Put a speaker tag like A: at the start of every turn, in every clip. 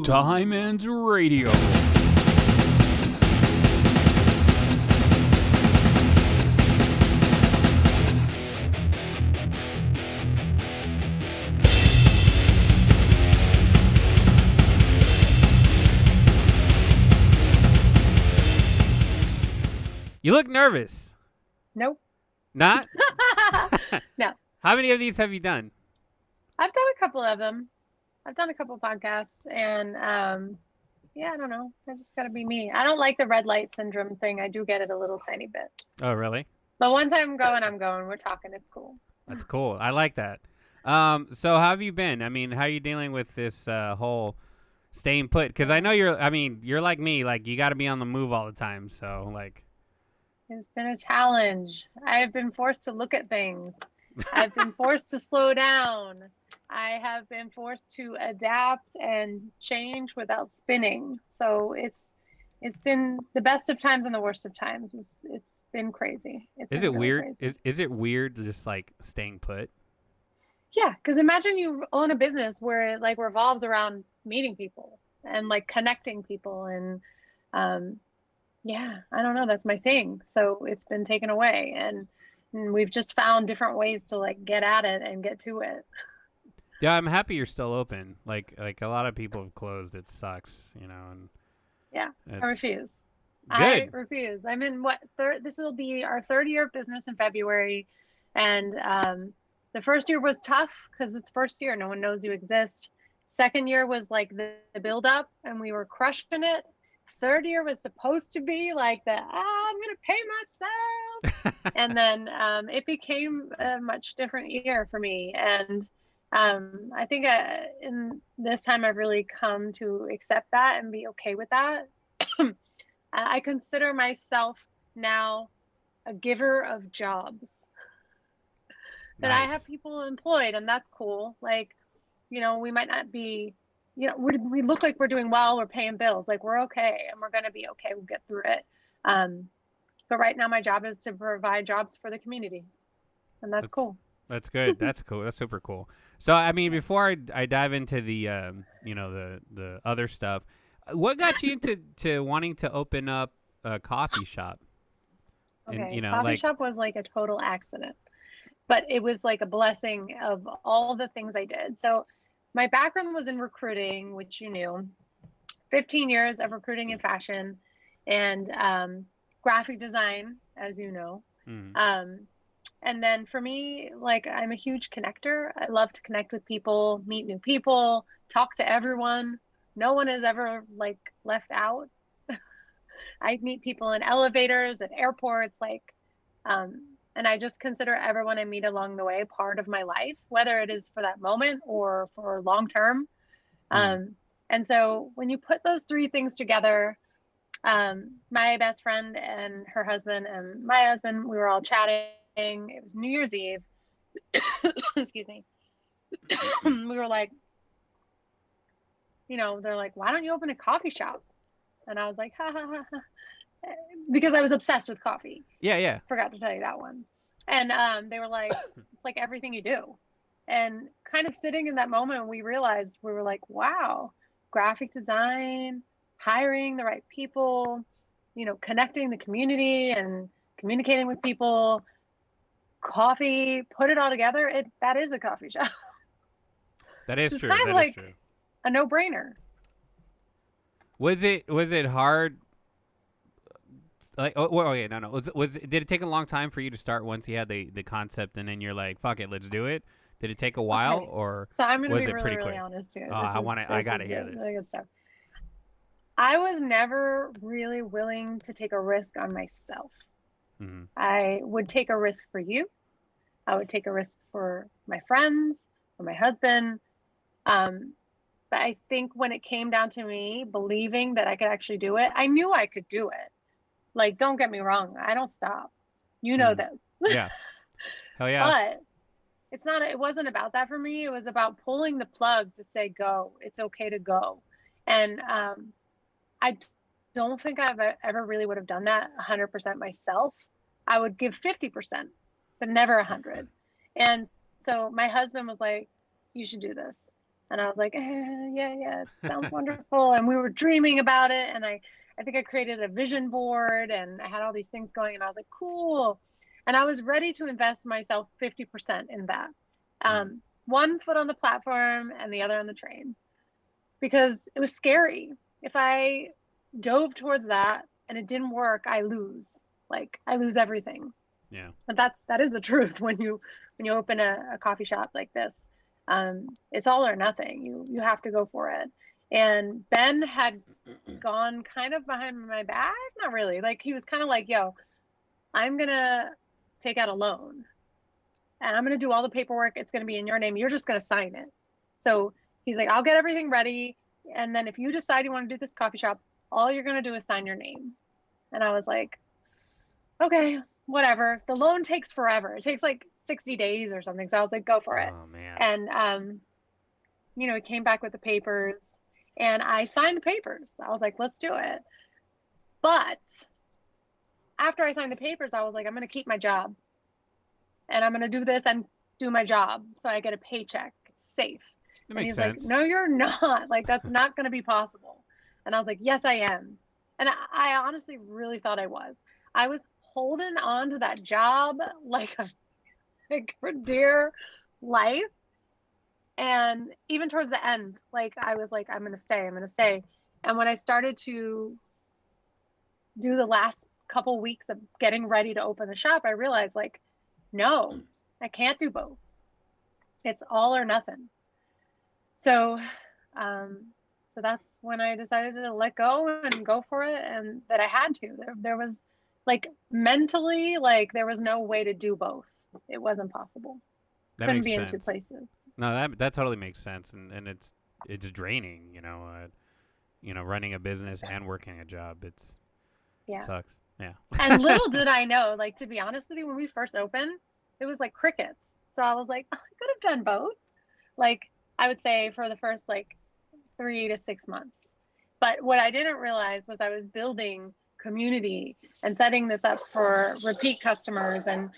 A: TimeEnds Radio. You look nervous.
B: Nope.
A: Not?
B: No.
A: How many of these have you done?
B: I've done a couple of them. I've done a couple podcasts, and yeah, I don't know. I just gotta be me. I don't like the red light syndrome thing. I do get it a little tiny bit.
A: Oh, really?
B: But once I'm going, I'm going. We're talking. It's cool.
A: That's cool. I like that. So how have you been? I mean, how are you dealing with this whole staying put? Because I know you're like me. Like, you got to be on the move all the time. So, like.
B: It's been a challenge. I've been forced to look at things. I've been forced to slow down. I have been forced to adapt and change without spinning. So it's been the best of times and the worst of times. It's been crazy.
A: Is it
B: really
A: weird?
B: Crazy.
A: Is it weird to just like staying put?
B: Yeah, because imagine you own a business where it like revolves around meeting people and like connecting people and yeah, I don't know. That's my thing. So it's been taken away, and we've just found different ways to like get at it and get to it.
A: Yeah, I'm happy you're still open. Like a lot of people have closed. It sucks, you know. And
B: yeah, I refuse.
A: Good.
B: I refuse. I'm in this will be our third year of business in February, and the first year was tough because it's first year. No one knows you exist. Second year was like the build up, and we were crushing it. Third year was supposed to be like I'm gonna pay myself, and then it became a much different year for me. And I think in this time I've really come to accept that and be okay with that. I consider myself now a giver of jobs. That
A: Nice.
B: I have people employed, and that's cool. Like, you know, we might not be. You know, we look like we're doing well, we're paying bills, like we're okay, and we're going to be okay, we'll get through it. But right now my job is to provide jobs for the community, and that's cool.
A: That's good. That's cool. That's super cool. So, I mean, before I dive into the, you know, the other stuff, what got you into wanting to open up a coffee shop?
B: Okay,
A: and, you know,
B: coffee shop was like a total accident, but it was like a blessing of all the things I did. So my background was in recruiting, which you knew, 15 years of recruiting in fashion and graphic design, as you know. And then for me, like I'm a huge connector. I love to connect with people, meet new people, talk to everyone. No one is ever like left out. I meet people in elevators, at airports, like and I just consider everyone I meet along the way part of my life, whether it is for that moment or for long term. And so when you put those three things together, my best friend and her husband and my husband, we were all chatting. It was New Year's Eve. Excuse me. We were like, you know, they're like, why don't you open a coffee shop? And I was like, ha ha ha ha. Because I was obsessed with coffee.
A: Yeah.
B: Forgot to tell you that one. And they were like, it's like everything you do. And kind of sitting in that moment, we realized, we were like, wow, graphic design, hiring the right people, you know, connecting the community and communicating with people, coffee, put it all together. That is a coffee shop.
A: That is true.
B: Kind of
A: that
B: like
A: is true.
B: A no-brainer.
A: Was it hard? Like, no. Did it take a long time for you to start once you had the concept, and then you're like, fuck it, let's do it? Did it take a while, or
B: so I'm gonna
A: was
B: be
A: it
B: really,
A: pretty
B: really
A: quick?
B: honest here.
A: I gotta hear this.
B: Really good stuff. I was never really willing to take a risk on myself.
A: Mm-hmm.
B: I would take a risk for you. I would take a risk for my friends, for my husband. But I think when it came down to me believing that I could actually do it, I knew I could do it. Like, don't get me wrong, I don't stop. You know this.
A: Yeah. Hell yeah.
B: But it wasn't about that for me. It was about pulling the plug to say, go. It's okay to go. And I don't think I've ever really would have done that 100% myself. I would give 50%, but never 100. And so my husband was like, you should do this. And I was like, yeah, it sounds wonderful. And we were dreaming about it. And I think I created a vision board and I had all these things going. And I was like, cool. And I was ready to invest myself 50% in that.
A: Mm.
B: One foot on the platform and the other on the train, because it was scary. If I dove towards that and it didn't work, I lose. Like I lose everything.
A: Yeah.
B: But that is the truth when you open a coffee shop like this. It's all or nothing. You have to go for it. And Ben had gone kind of behind my back, not really. Like he was kind of like, "Yo, I'm gonna take out a loan, and I'm gonna do all the paperwork. It's gonna be in your name. You're just gonna sign it." So he's like, "I'll get everything ready, and then if you decide you want to do this coffee shop, all you're gonna do is sign your name." And I was like, "Okay, whatever." The loan takes forever. It takes like 60 days or something. So I was like, "Go for it."
A: Oh man.
B: And he came back with the papers, and I signed the papers. I was like, "Let's do it." But after I signed the papers, I was like, "I'm gonna keep my job, and I'm gonna do this and do my job so I get a paycheck. It's safe."
A: That
B: And
A: makes
B: he's like,
A: sense.
B: "No, you're not. Like, that's not going to be possible." And I was like, "Yes, I am." And I honestly really thought I was. I was holding on to that job like for dear life. And even towards the end, like I was like, I'm going to stay, I'm going to stay. And when I started to do the last couple weeks of getting ready to open the shop, I realized like, no, I can't do both. It's all or nothing. So, um, so that's when I decided to let go and go for it, and that I had to. There was like mentally, like there was no way to do both. It wasn't possible.
A: That
B: Couldn't
A: makes
B: be in two
A: sense.
B: places.
A: No, that totally makes sense, and it's draining. Running a business and working a job. It
B: Yeah.
A: sucks. Yeah.
B: And little did I know, like to be honest with you, when we first opened, it was like crickets. So I was like, oh, I could have done both. Like I would say for the first like 3 to 6 months. But what I didn't realize was I was building community and setting this up for repeat customers and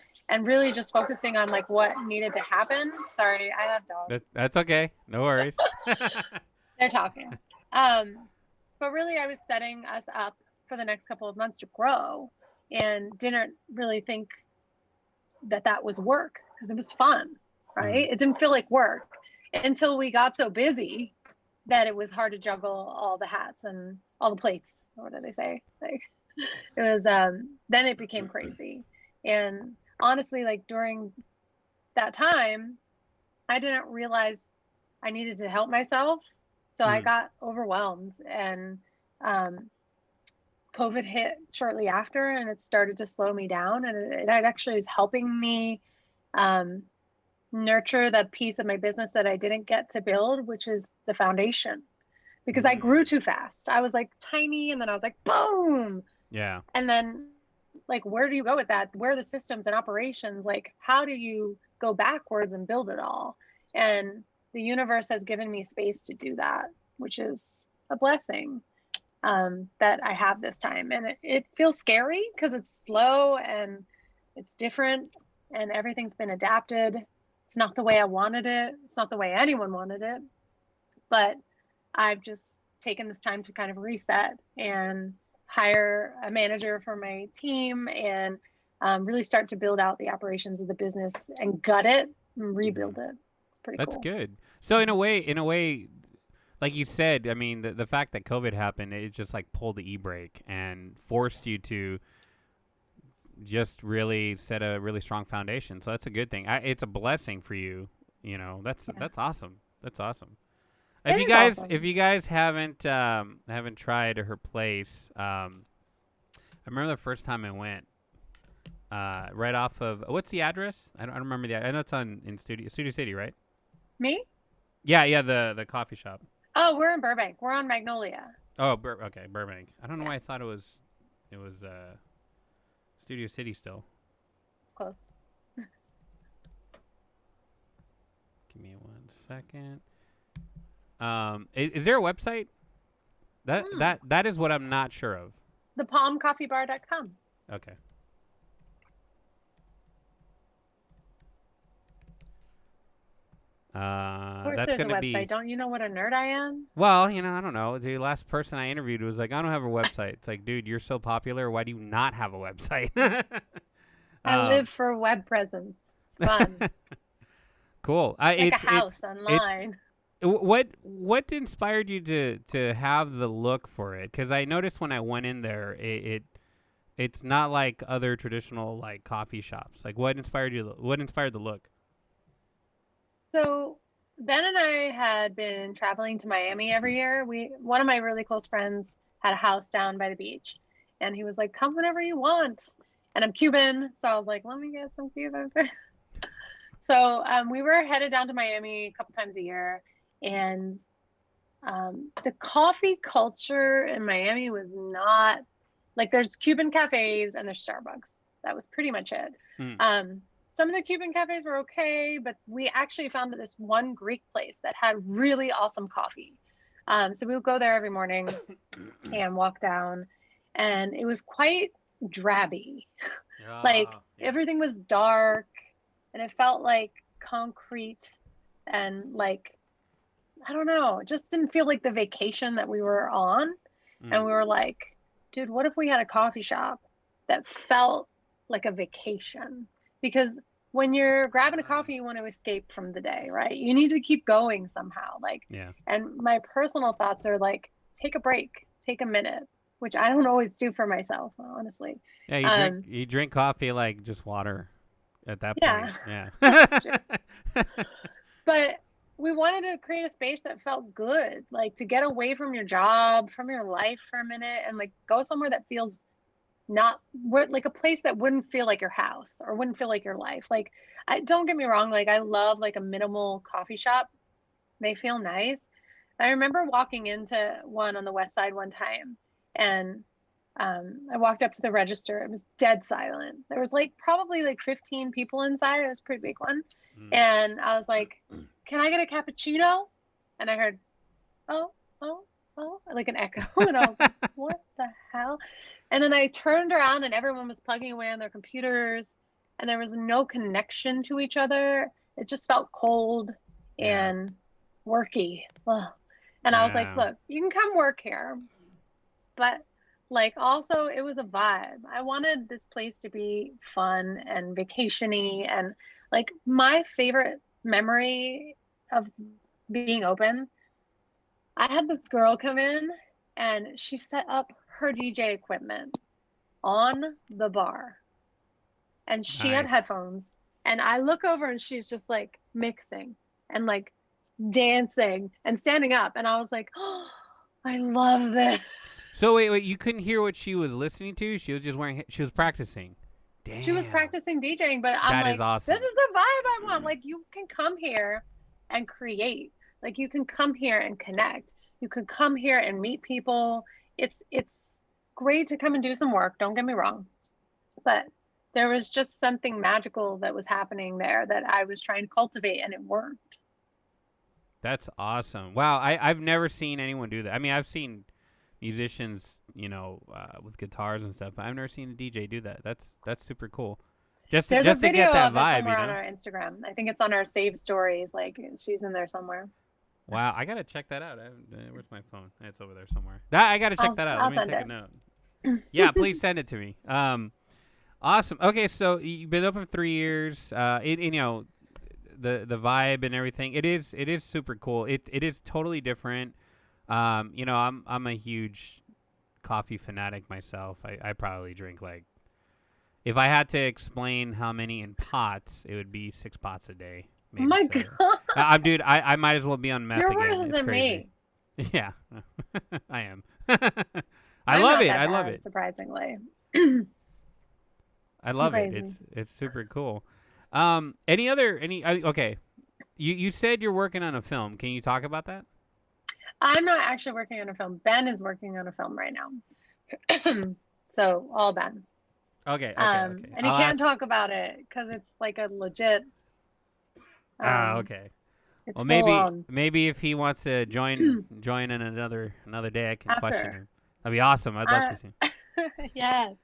B: really just focusing on like what needed to happen. Sorry, I have dogs.
A: That's okay. No worries.
B: They're talking. Um, but really I was setting us up for the next couple of months to grow and didn't really think that was work because it was fun,
A: Mm.
B: right? It didn't feel like work until we got so busy that it was hard to juggle all the hats and all the plates. What do they say? Like it was then it became crazy. And honestly, like during that time, I didn't realize I needed to help myself. So I
A: Mm.
B: got overwhelmed and um, COVID hit shortly after and it started to slow me down. And it actually is helping me um, nurture that piece of my business that I didn't get to build, which is the foundation. Because I grew
A: Mm.
B: too fast. I was like tiny and then I was like, boom.
A: Yeah.
B: And then, like, where do you go with that? Where are the systems and operations? Like, how do you go backwards and build it all? And the universe has given me space to do that, which is a blessing that I have this time. And it feels scary because it's slow and it's different and everything's been adapted. It's not the way I wanted it, it's not the way anyone wanted it. But I've just taken this time to kind of reset and hire a manager for my team and really start to build out the operations of the business and gut it and
A: Hmm.
B: rebuild it. It's pretty
A: That's
B: cool.
A: good. So in a way, like you said, I mean, the fact that COVID happened, it just like pulled the e-brake and forced you to just really set a really strong foundation. So that's a good thing. It's a blessing for you.
B: Yeah,
A: That's awesome. That's awesome.
B: it is
A: If
B: awesome.
A: you guys haven't tried her place, I remember the first time I went. Right off of what's the address? I don't remember I know it's on in Studio City, right?
B: Me?
A: Yeah, the coffee shop.
B: Oh, we're in Burbank. We're on Magnolia.
A: Oh, okay, Burbank. I don't know
B: Yeah,
A: why I thought it was Studio City still.
B: it's close.
A: Give me 1 second. Is there a website? That
B: Hmm.
A: that that is what I'm not sure of.
B: Thepalmcoffeebar.com.
A: Okay.
B: Of course,
A: That's
B: there's a
A: gonna
B: website.
A: be
B: Don't you know what a nerd I am?
A: well. I don't know. The last person I interviewed was like, I don't have a website. It's like, dude, you're so popular. Why do you not have a website?
B: I
A: um,
B: live for web presence. It's fun.
A: cool.
B: Like a
A: It's
B: house
A: it's
B: online.
A: what inspired you to have the look for it? Because I noticed when I went in there, it's not like other traditional like coffee shops. Like, what inspired you? What inspired the look?
B: So Ben and I had been traveling to Miami every year. One of my really close friends had a house down by the beach, and he was like, "Come whenever you want." And I'm Cuban, so I was like, "Let me get some Cuban food." So we were headed down to Miami a couple times a year, and the coffee culture in Miami was not like there's Cuban cafes and there's Starbucks. That was pretty much it.
A: Hmm.
B: Some of the Cuban cafes were okay, but we actually found this one Greek place that had really awesome coffee. So we would go there every morning and walk down, and it was quite drabby. Like
A: Oh, yeah.
B: everything was dark, and it felt like concrete, and like I don't know, it just didn't feel like the vacation that we were on. And
A: Mm.
B: we were like, dude, what if we had a coffee shop that felt like a vacation? Because when you're grabbing a coffee, you want to escape from the day, right? You need to keep going somehow. Like,
A: Yeah.
B: and my personal thoughts are like, take a break, take a minute, which I don't always do for myself, honestly.
A: Yeah,
B: Um,
A: you drink coffee like just water at that
B: yeah,
A: point. Yeah.
B: that's true. But we wanted to create a space that felt good, like to get away from your job, from your life for a minute, and like go somewhere that feels not like a place that wouldn't feel like your house or wouldn't feel like your life. Like, I don't get me wrong, like I love like a minimal coffee shop. They feel nice. I remember walking into one on the west side one time, and I walked up to the register. It was dead silent. There was like probably like 15 people inside. It was a pretty big one.
A: Mm.
B: And I was like, "Can I get a cappuccino?" And I heard, "Oh, oh, oh," like an echo. And I was like, "What the hell?" And then I turned around and everyone was plugging away on their computers, and there was no connection to each other. It just felt cold
A: Yeah.
B: and worky. Ugh. And I was like,
A: Yeah.
B: "Look, you can come work here, but like also it was a vibe. I wanted this place to be fun and vacationy, and like my favorite memory of being open, I had this girl come in and she set up her DJ equipment on the bar, and she had
A: Nice.
B: headphones, and I look over and she's just like mixing and like dancing and standing up, and I was like, "Oh, I love this."
A: So wait, you couldn't hear what she was listening to? She was just she was practicing.
B: She was
A: Damn.
B: practicing DJing, but I'm
A: That is
B: like, this
A: awesome.
B: is the vibe I want. Like, you can come here and create. Like, you can come here and connect. You can come here and meet people. It's great to come and do some work. Don't get me wrong, but there was just something magical that was happening there that I was trying to cultivate, and it worked.
A: That's awesome. Wow, I've never seen anyone do that. I mean, I've seen musicians, with guitars and stuff, but I've never seen a DJ do that. That's super cool.
B: There's a
A: Just to
B: video
A: get that
B: of it
A: vibe,
B: somewhere on our Instagram. I think it's on our saved stories. Like, she's in there somewhere.
A: Wow, I gotta check that out. Where's my phone? It's over there somewhere. I gotta check that out. Let
B: I'll
A: me
B: send
A: take a
B: it.
A: note. Yeah, please send it to me. Awesome. Okay, so you've been open for 3 years. The vibe and everything. It is super cool. It is totally different. I'm a huge coffee fanatic myself. I probably drink like, if I had to explain how many in pots, it would be 6 pots a day, maybe
B: My
A: 7.
B: God,
A: Dude, I might as well be on meth
B: you're
A: again.
B: worse
A: It's
B: than
A: crazy.
B: me.
A: Yeah, I am. I
B: I'm
A: love
B: not
A: it.
B: that
A: I love
B: bad,
A: it.
B: surprisingly.
A: I
B: I'm
A: love it.
B: crazy.
A: It's super cool. Okay. You said you're working on a film. Can you talk about that?
B: I'm not actually working on a film. Ben is working on a film right now. So all Ben.
A: Okay.
B: And he
A: I'll
B: can't
A: ask.
B: talk about it because it's like a legit,
A: Okay.
B: it's
A: Well,
B: full on.
A: maybe if he wants to join in another day, I can question
B: After.
A: him. That'd be awesome. I'd love
B: Uh,
A: to see.
B: yes.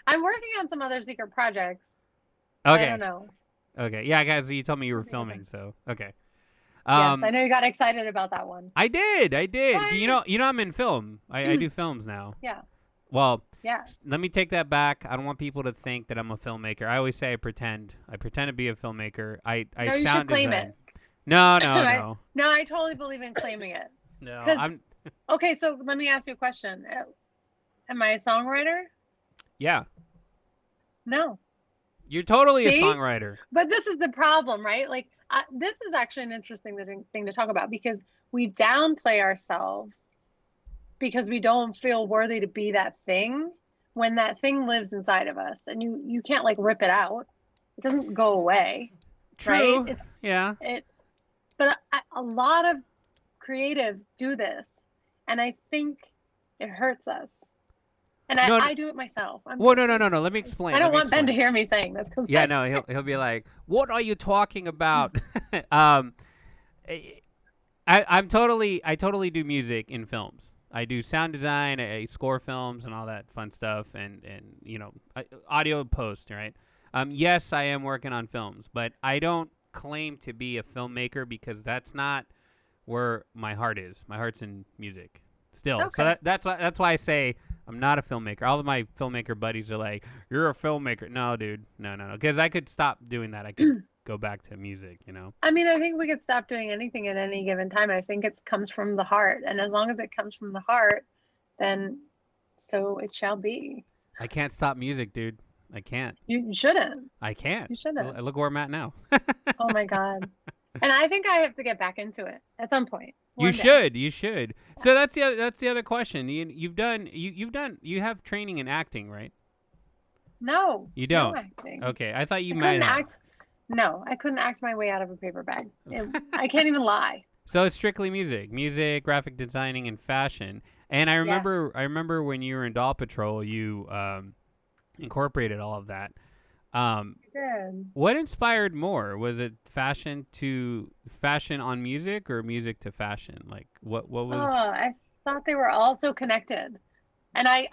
B: I'm working on some other secret projects. I don't
A: Okay.
B: know.
A: Okay. Yeah, guys. You told me you were
B: I'll be
A: filming,
B: open.
A: so okay.
B: Yes, I know you got excited about that one.
A: I did.
B: What?
A: I'm in film. I do films now.
B: Yeah.
A: Well,
B: Yes.
A: let me take that back. I don't want people to think that I'm a filmmaker. I always say I pretend. I pretend to be a filmmaker. I
B: No, you should
A: sound
B: claim
A: design.
B: it.
A: No, no, no.
B: No, I totally believe in claiming it.
A: No,
B: 'Cause-
A: I'm.
B: Okay, so let me ask you a question. Am I a songwriter?
A: Yeah,
B: No.
A: you're totally a
B: See?
A: songwriter.
B: But this is the problem, right? Like, this is actually an interesting thing to talk about because we downplay ourselves because we don't feel worthy to be that thing when that thing lives inside of us and you can't like rip it out. It doesn't go away.
A: True.
B: Right?
A: Yeah.
B: But a lot of creatives do this, and I think it hurts us. And
A: No,
B: I do it myself.
A: Well, no. Let me explain.
B: I don't want Ben to hear me saying this.
A: Yeah, no, he'll be like, "What are you talking about?" I totally do music in films. I do sound design, I score films and all that fun stuff, and audio post, right? Yes, I am working on films, but I don't claim to be a filmmaker because that's not where my heart is. My heart's in music still.
B: Okay.
A: So that's why I say I'm not a filmmaker. All of my filmmaker buddies are like, "You're a filmmaker." No, dude. No. Because I could stop doing that. I could go back to music,
B: I mean, I think we could stop doing anything at any given time. I think it comes from the heart. And as long as it comes from the heart, then so it shall be.
A: I can't stop music, dude. I can't.
B: You shouldn't.
A: I can't.
B: You shouldn't.
A: Look where I'm at now.
B: Oh my God. And I think I have to get back into it at some point.
A: You should. So that's the other question. You have training in acting, right?
B: No.
A: You don't.
B: No acting.
A: Okay, I thought you might have.
B: No, I couldn't act my way out of a paper bag. I can't even lie.
A: So it's strictly music, graphic designing, and fashion. And I remember when you were in Doll Patrol, you incorporated all of that.
B: Good.
A: What inspired more? Was it fashion on music or music to fashion? Like what was?
B: Oh, I thought they were all so connected, and I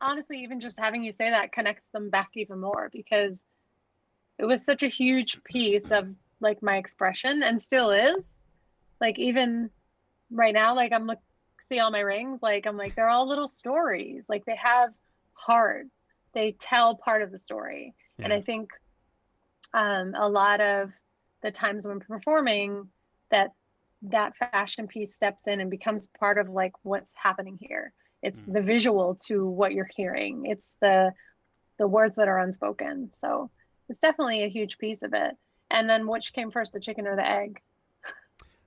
B: honestly, even just having you say that connects them back even more because it was such a huge piece of like my expression and still is. Like even right now, like see all my rings, like I'm like they're all little stories. Like they have heart. They tell part of the story. Yeah. And I think a lot of the times when performing that fashion piece steps in and becomes part of like what's happening here. It's the visual to what you're hearing. It's the words that are unspoken. So it's definitely a huge piece of it. And then which came first, the chicken or the egg?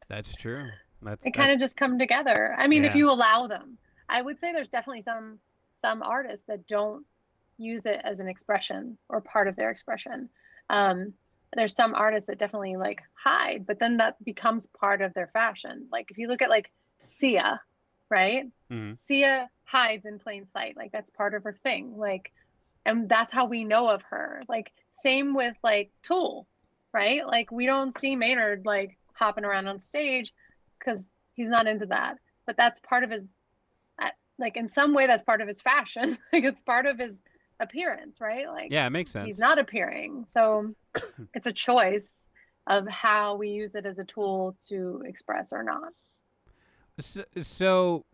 A: That's true.
B: It kind of just come together. I mean, if you allow them, I would say there's definitely some artists that don't use it as an expression or part of their expression. There's some artists that definitely like hide, but then that becomes part of their fashion. Like if you look at like Sia, right? Mm-hmm. Sia hides in plain sight. Like that's part of her thing. Like, and that's how we know of her. Like same with like Tool, right? Like we don't see Maynard like hopping around on stage because he's not into that. But that's part of his, like in some way that's part of his fashion. Like it's part of his appearance, right? Like
A: yeah, it makes sense.
B: He's not appearing. So it's a choice of how we use it as a tool to express or not.
A: So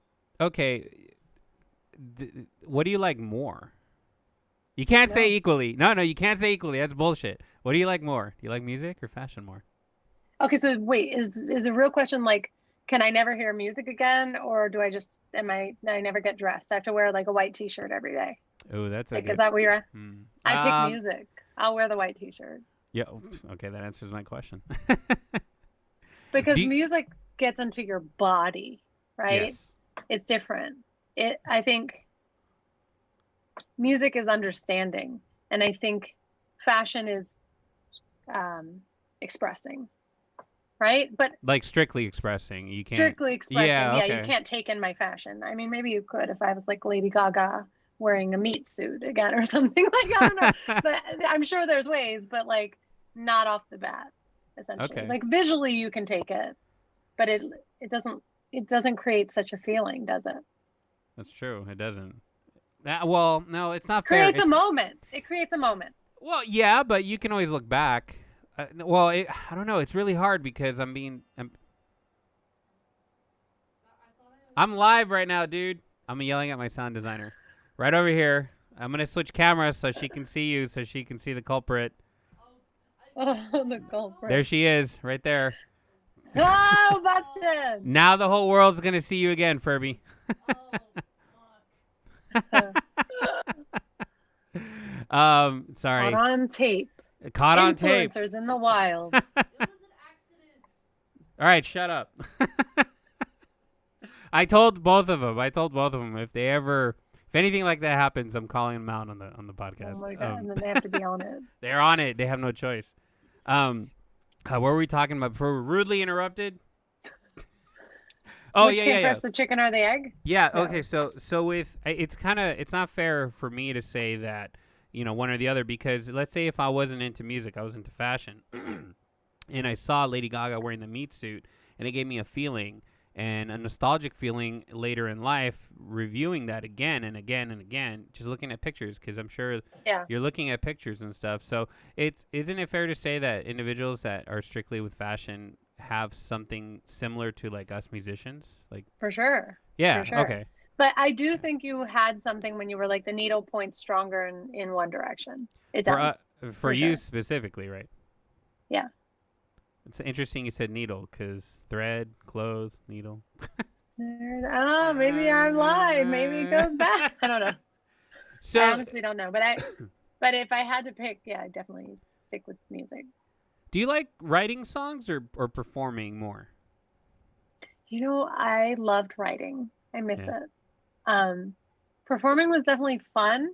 A: okay, what do you like more? You can't say equally. No, you can't say equally. That's bullshit. What do you like more? Do you like music or fashion more?
B: Okay, so wait, is the real question like, can I never hear music again, or do I never get dressed? I have to wear like a white T-shirt every day.
A: Oh, that's
B: like, is that what you're? I pick music. I'll wear the white T-shirt.
A: Yeah. Okay, that answers my question.
B: Because music gets into your body, right?
A: Yes.
B: It's different. I think music is understanding, and I think fashion is expressing, right? But
A: like strictly expressing, you can't.
B: Strictly expressing,
A: yeah, okay.
B: You can't take in my fashion. I mean, maybe you could if I was like Lady Gaga wearing a meat suit again or something. Like I don't know, but I'm sure there's ways, but like not off the bat, essentially.
A: Okay.
B: Like visually, you can take it, but it doesn't create such a feeling, does it?
A: That's true. It doesn't. Well, no, it's not
B: fair.
A: It
B: creates a moment.
A: Well, yeah, but you can always look back. I don't know. It's really hard because I'm live right now, dude. I'm yelling at my sound designer. Right over here. I'm going to switch cameras so she can see you, so she can see the culprit.
B: Oh, the culprit.
A: There she is, right there.
B: Oh, button.
A: Now the whole world's going to see you again, Furby. Sorry.
B: Caught on tape.
A: Caught on tape.
B: Influencers in the wild.
C: It was an accident.
A: All right, shut up. I told both of them if anything like that happens, I'm calling them out on the podcast.
B: Oh my god! And then they have to be on it.
A: They're on it. They have no choice. What were we talking about before we were rudely interrupted?
B: Which came first, the chicken or the egg?
A: Yeah. Okay. So with it's not fair for me to say that one or the other, because let's say if I wasn't into music, I was into fashion, and I saw Lady Gaga wearing the meat suit, and it gave me a feeling. And a nostalgic feeling later in life, reviewing that again and again and again, just looking at pictures, because I'm sure you're looking at pictures and stuff. So isn't it fair to say that individuals that are strictly with fashion have something similar to like us musicians? Like
B: for sure.
A: Yeah.
B: For sure.
A: Okay.
B: But I do think you had something when you were like the needle points stronger in one direction. It does.
A: For you specifically, right?
B: Yeah.
A: It's interesting you said needle, because thread, clothes, needle.
B: Oh, maybe I'm lying. Maybe it goes back. I don't know. So I honestly don't know. But if I had to pick, yeah, I'd definitely stick with music.
A: Do you like writing songs or performing more?
B: I loved writing. I miss it. Performing was definitely fun.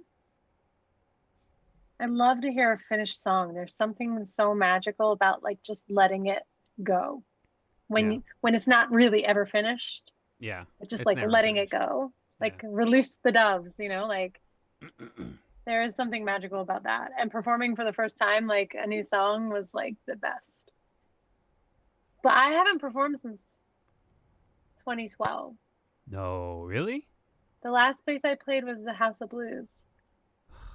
B: I love to hear a finished song. There's something so magical about like just letting it go when it's not really ever finished.
A: Yeah.
B: It's just like letting it go, like release the doves, like there is something magical about that. And performing for the first time, like a new song was like the best. But I haven't performed since 2012.
A: No, really?
B: The last place I played was the House of Blues.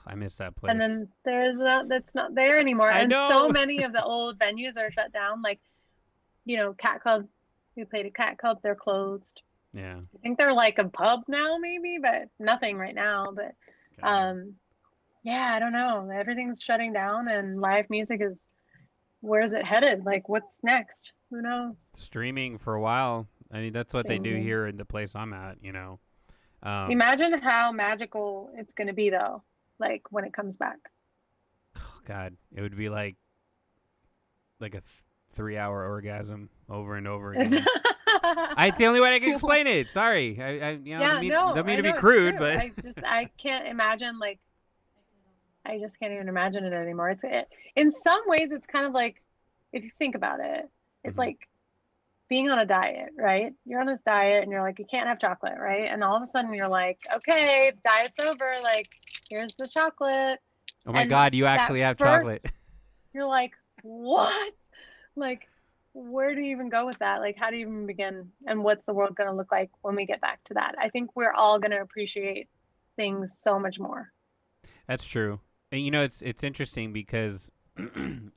A: I miss that place.
B: And then that's not there anymore. And so many of the old venues are shut down. Like, Cat Club. We played at Cat Club. They're closed.
A: Yeah.
B: I think they're like a pub now, maybe, but nothing right now. But, I don't know. Everything's shutting down, and live music is. Where's it headed? Like, what's next? Who knows?
A: Streaming for a while. I mean, that's what they do here in the place I'm at.
B: Imagine how magical it's going to be, though. Like when it comes back.
A: Oh, God, it would be like a 3-hour orgasm over and over again. It's the only way I can explain it. Sorry, I don't mean to be crude, but
B: I can't imagine I just can't even imagine it anymore. In some ways it's kind of like, if you think about it, it's like being on a diet, right? You're on this diet and you're like, you can't have chocolate, right? And all of a sudden you're like, okay, the diet's over. Like, here's the chocolate.
A: Oh my God, you actually have chocolate.
B: You're like, what? Like, where do you even go with that? Like, how do you even begin? And what's the world going to look like when we get back to that? I think we're all going to appreciate things so much more.
A: That's true. And it's interesting because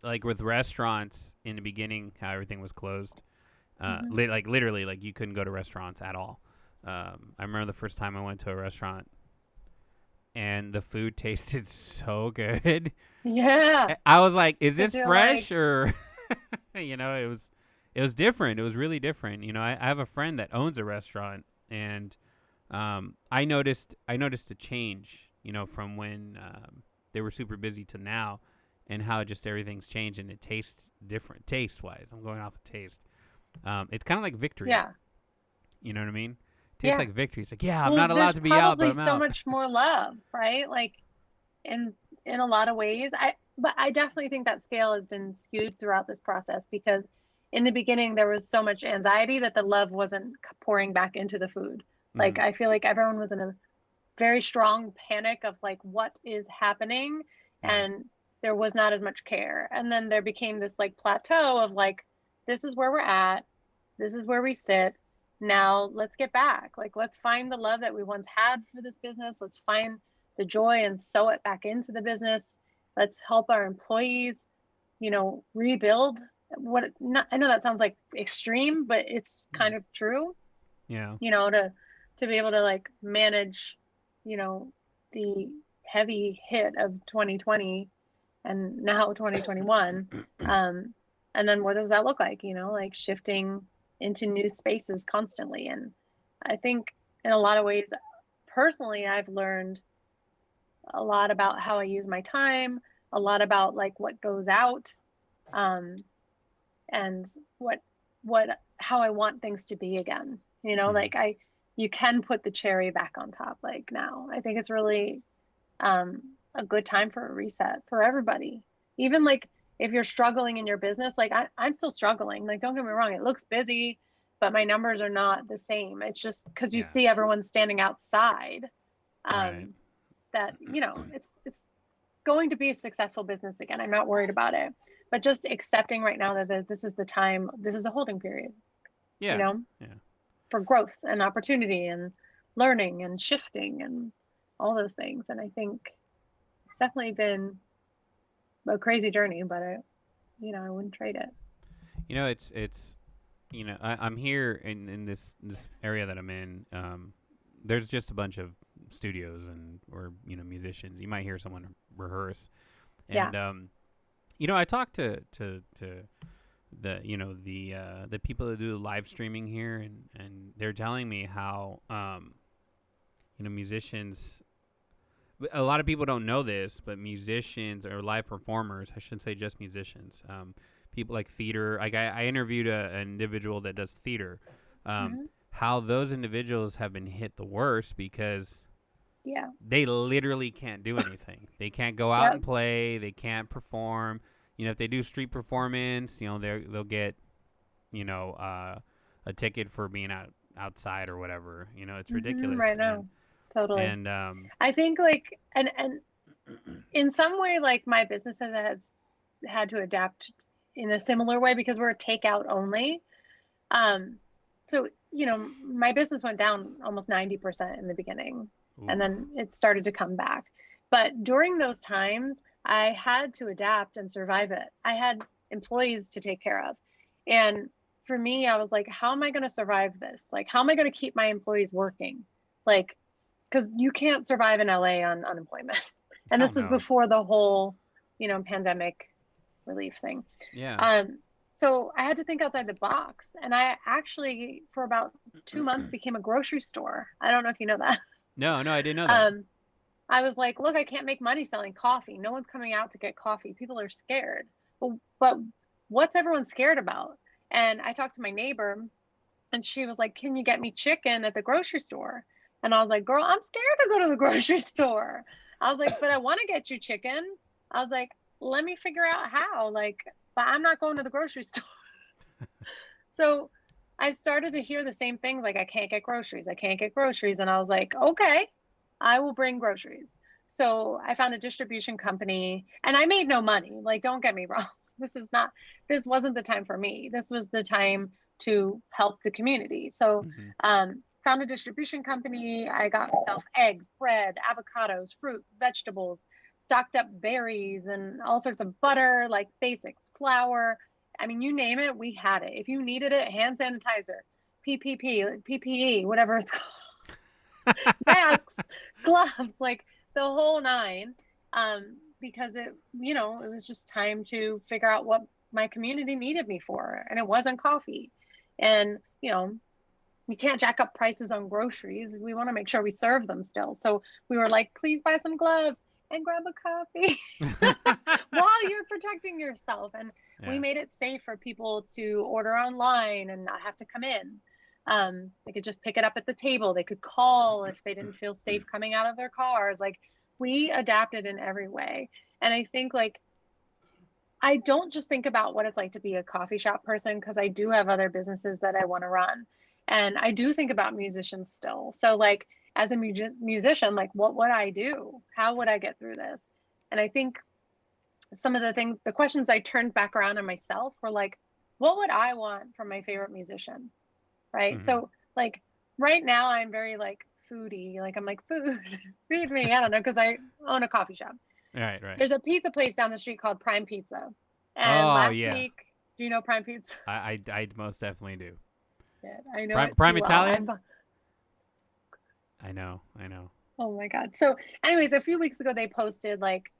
A: like with restaurants in the beginning, how everything was closed. Literally, like you couldn't go to restaurants at all. I remember the first time I went to a restaurant and the food tasted so good.
B: Yeah.
A: I was like, is this fresh or, it was different. It was really different. I have a friend that owns a restaurant, and I noticed a change, from when they were super busy to now, and how just everything's changed and it tastes different taste-wise. I'm going off of taste. It's kind of like victory. Yeah. You know what I mean? Tastes like victory. It's like, I'm not allowed to be out, but I'm
B: probably so much more love, right? Like in a lot of ways. But I definitely think that scale has been skewed throughout this process, because in the beginning there was so much anxiety that the love wasn't pouring back into the food. Like I feel like everyone was in a very strong panic of like, what is happening? And there was not as much care. And then there became this like plateau of like, this is where we're at. This is where we sit. Now let's get back. Like, let's find the love that we once had for this business. Let's find the joy and sew it back into the business. Let's help our employees, rebuild. I know that sounds like extreme, but it's kind of true.
A: Yeah.
B: To be able to like manage, you know, the heavy hit of 2020 and now 2021. And then what does that look like? Like shifting into new spaces constantly. And I think in a lot of ways, personally, I've learned a lot about how I use my time, a lot about like what goes out, um, and what how I want things to be again.
A: Mhm.
B: Like you can put the cherry back on top. Like now, I think it's really um, a good time for a reset for everybody. Even like if you're struggling in your business, like I'm still struggling. Like don't get me wrong, it looks busy, but my numbers are not the same. It's just because you
A: Yeah.
B: see everyone standing outside.
A: Right.
B: Um, that it's going to be a successful business again. I'm not worried about it, but just accepting right now that this is the time. This is a holding period. You
A: Yeah.
B: know,
A: Yeah.
B: for growth and opportunity and learning and shifting and all those things. And I think it's definitely been a crazy journey, but I wouldn't trade it.
A: It's I'm here in this area that I'm in. There's just a bunch of studios and or musicians. You might hear someone rehearse,
B: Yeah.
A: and I talked to the people that do live streaming here, and they're telling me how musicians. A lot of people don't know this, but musicians or live performers, I shouldn't say just musicians. People like theater. Like I interviewed an individual that does theater. Um,
B: Hmm.
A: how those individuals have been hit the worst because
B: Yeah.
A: they literally can't do anything. They can't go out
B: Yep.
A: and play. They can't perform. If they do street performance, they'll get a ticket for being outside or whatever. It's ridiculous.
B: Right
A: And
B: now. Totally.
A: and
B: I think like and in some way like my business has had to adapt in a similar way because we're takeout only. Um, so, my business went down almost 90% in the beginning, and
A: ooh,
B: then it started to come back. But during those times, I had to adapt and survive it. I had employees to take care of. And for me, I was like, how am I going to survive this? Like, how am I going to keep my employees working? Like, because you can't survive in LA on unemployment. And
A: hell
B: this was
A: no.
B: before the whole, pandemic relief thing.
A: Yeah.
B: Um, so I had to think outside the box. And I actually, for about 2 months, became a grocery store. I don't know if you know that.
A: No, no, I didn't know that.
B: Um, I was like, look, I can't make money selling coffee. No one's coming out to get coffee. People are scared. But what's everyone scared about? And I talked to my neighbor and she was like, can you get me chicken at the grocery store? And I was like, girl, I'm scared to go to the grocery store. I was like, but I want to get you chicken. I was like, let me figure out how. Like, but I'm not going to the grocery store. So I started to hear the same things like, I can't get groceries. I can't get groceries. And I was like, okay, I will bring groceries. So I found a distribution company and I made no money. Like, don't get me wrong. This wasn't the time for me. This was the time to help the community. So,
A: Hmm.
B: found a distribution company. I got myself eggs, bread, avocados, fruit, vegetables, stocked up berries and all sorts of butter, like basics, flour. I mean, you name it, we had it. If you needed it, hand sanitizer, PPP, PPE, whatever it's called, masks, gloves, like the whole nine. Because it was just time to figure out what my community needed me for, and it wasn't coffee. And you can't jack up prices on groceries. We want to make sure we serve them still. So we were like, please buy some gloves and grab a coffee while you're protecting yourself. And we
A: Yeah.
B: made it safe for people to order online and not have to come in. They could just pick it up at the table. They could call if they didn't feel safe coming out of their cars. Like we adapted in every way. And I think like I don't just think about what it's like to be a coffee shop person because I do have other businesses that I want to run. And I do think about musicians still. So, like, as a musician, like, what would I do? How would I get through this? And I think some of the questions I turned back around on myself were like, what would I want from my favorite musician? Right.
A: Hmm.
B: So, like, right now, I'm very like foodie. Like, I'm like, food, feed me. I don't know, because I own a coffee shop.
A: Right. Right.
B: There's a pizza place down the street called Prime Pizza. And
A: Oh
B: last
A: yeah.
B: week, do you know Prime Pizza?
A: I most definitely do.
B: shit. I know
A: Prime,
B: it
A: Prime
B: too well.
A: Italian? I know.
B: Oh my God. So anyways, a few weeks ago they posted like,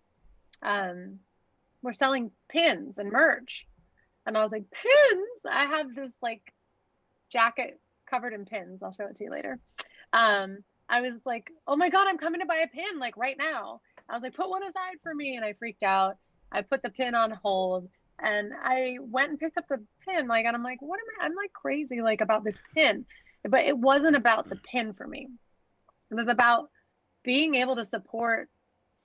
B: we're selling pins and merch. And I was like, pins? I have this like jacket covered in pins. I'll show it to you later. I was like, oh my God, I'm coming to buy a pin like right now. I was like, put one aside for me. And I freaked out. I put the pin on hold and I went and picked up the pin. Like, and I'm like, what am I? I'm like crazy, like about this pin. But it wasn't about the pin for me. It was about being able to support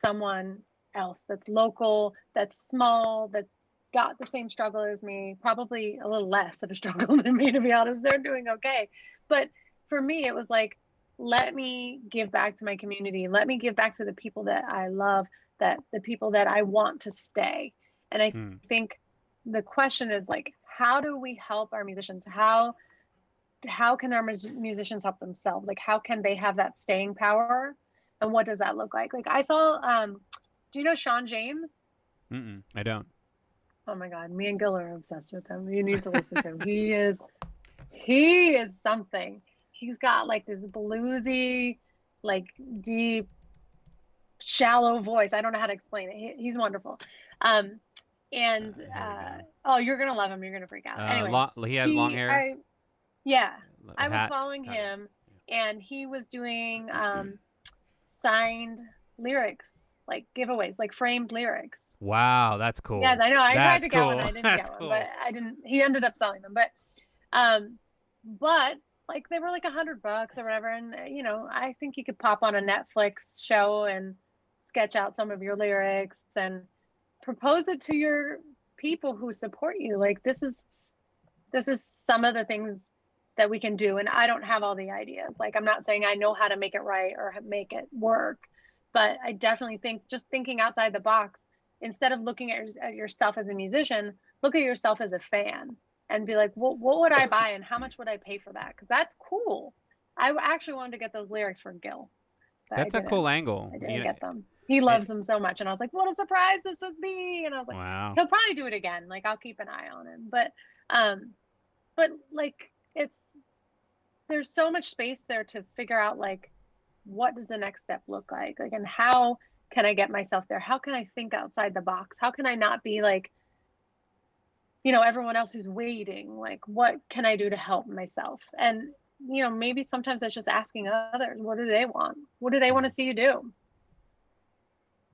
B: someone else that's local, that's small, that's got the same struggle as me, probably a little less of a struggle than me, to be honest. They're doing okay. But for me, it was like, let me give back to my community. Let me give back to the people that I love, that the people that I want to stay. And I
A: Hmm.
B: think the question is like, how do we help our musicians? How can our musicians help themselves? Like, how can they have that staying power? And what does that look like? Like I saw, do you know Sean James?
A: I don't.
B: Oh my God, me and Gil are obsessed with him. You need to listen to him. He is something. He's got like this bluesy, like deep, shallow voice. I don't know how to explain it. He's wonderful. Um, and
A: Here we go.
B: oh, you're gonna love him. You're gonna freak out. Anyway,
A: He has long hair.
B: yeah,
A: A
B: I was
A: hat.
B: following
A: Got it.
B: him, and he was doing signed lyrics, like giveaways, like framed lyrics.
A: Wow, that's
B: Yes,
A: cool.
B: I know. I tried
A: That's
B: to get one.
A: cool.
B: I didn't
A: That's
B: get one, but
A: cool.
B: I didn't. He ended up selling them, um, but like they were like $100 or whatever. And I think you could pop on a Netflix show and sketch out some of your lyrics and propose it to your people who support you. Like this is some of the things that we can do. And I don't have all the ideas. Like I'm not saying I know how to make it right or make it work, but I definitely think just thinking outside the box, instead of looking at yourself as a musician, look at yourself as a fan and be like, what would I buy and how much would I pay for that? Because that's cool. I actually wanted to get those lyrics for Gil, but I
A: That's a
B: didn't.
A: cool angle.
B: I
A: You
B: didn't
A: know,
B: get them. He
A: it,
B: loves them so much, and I was like, "What a surprise this would be!" And I was like,
A: wow.
B: "He'll probably do it again. Like I'll keep an eye on him." But like it's there's so much space there to figure out like what does the next step look like, and how can I get myself there? How can I think outside the box? How can I not be like everyone else who's waiting? Like what can I do to help myself? And maybe sometimes that's just asking others, what do they want? What do they want to see you do?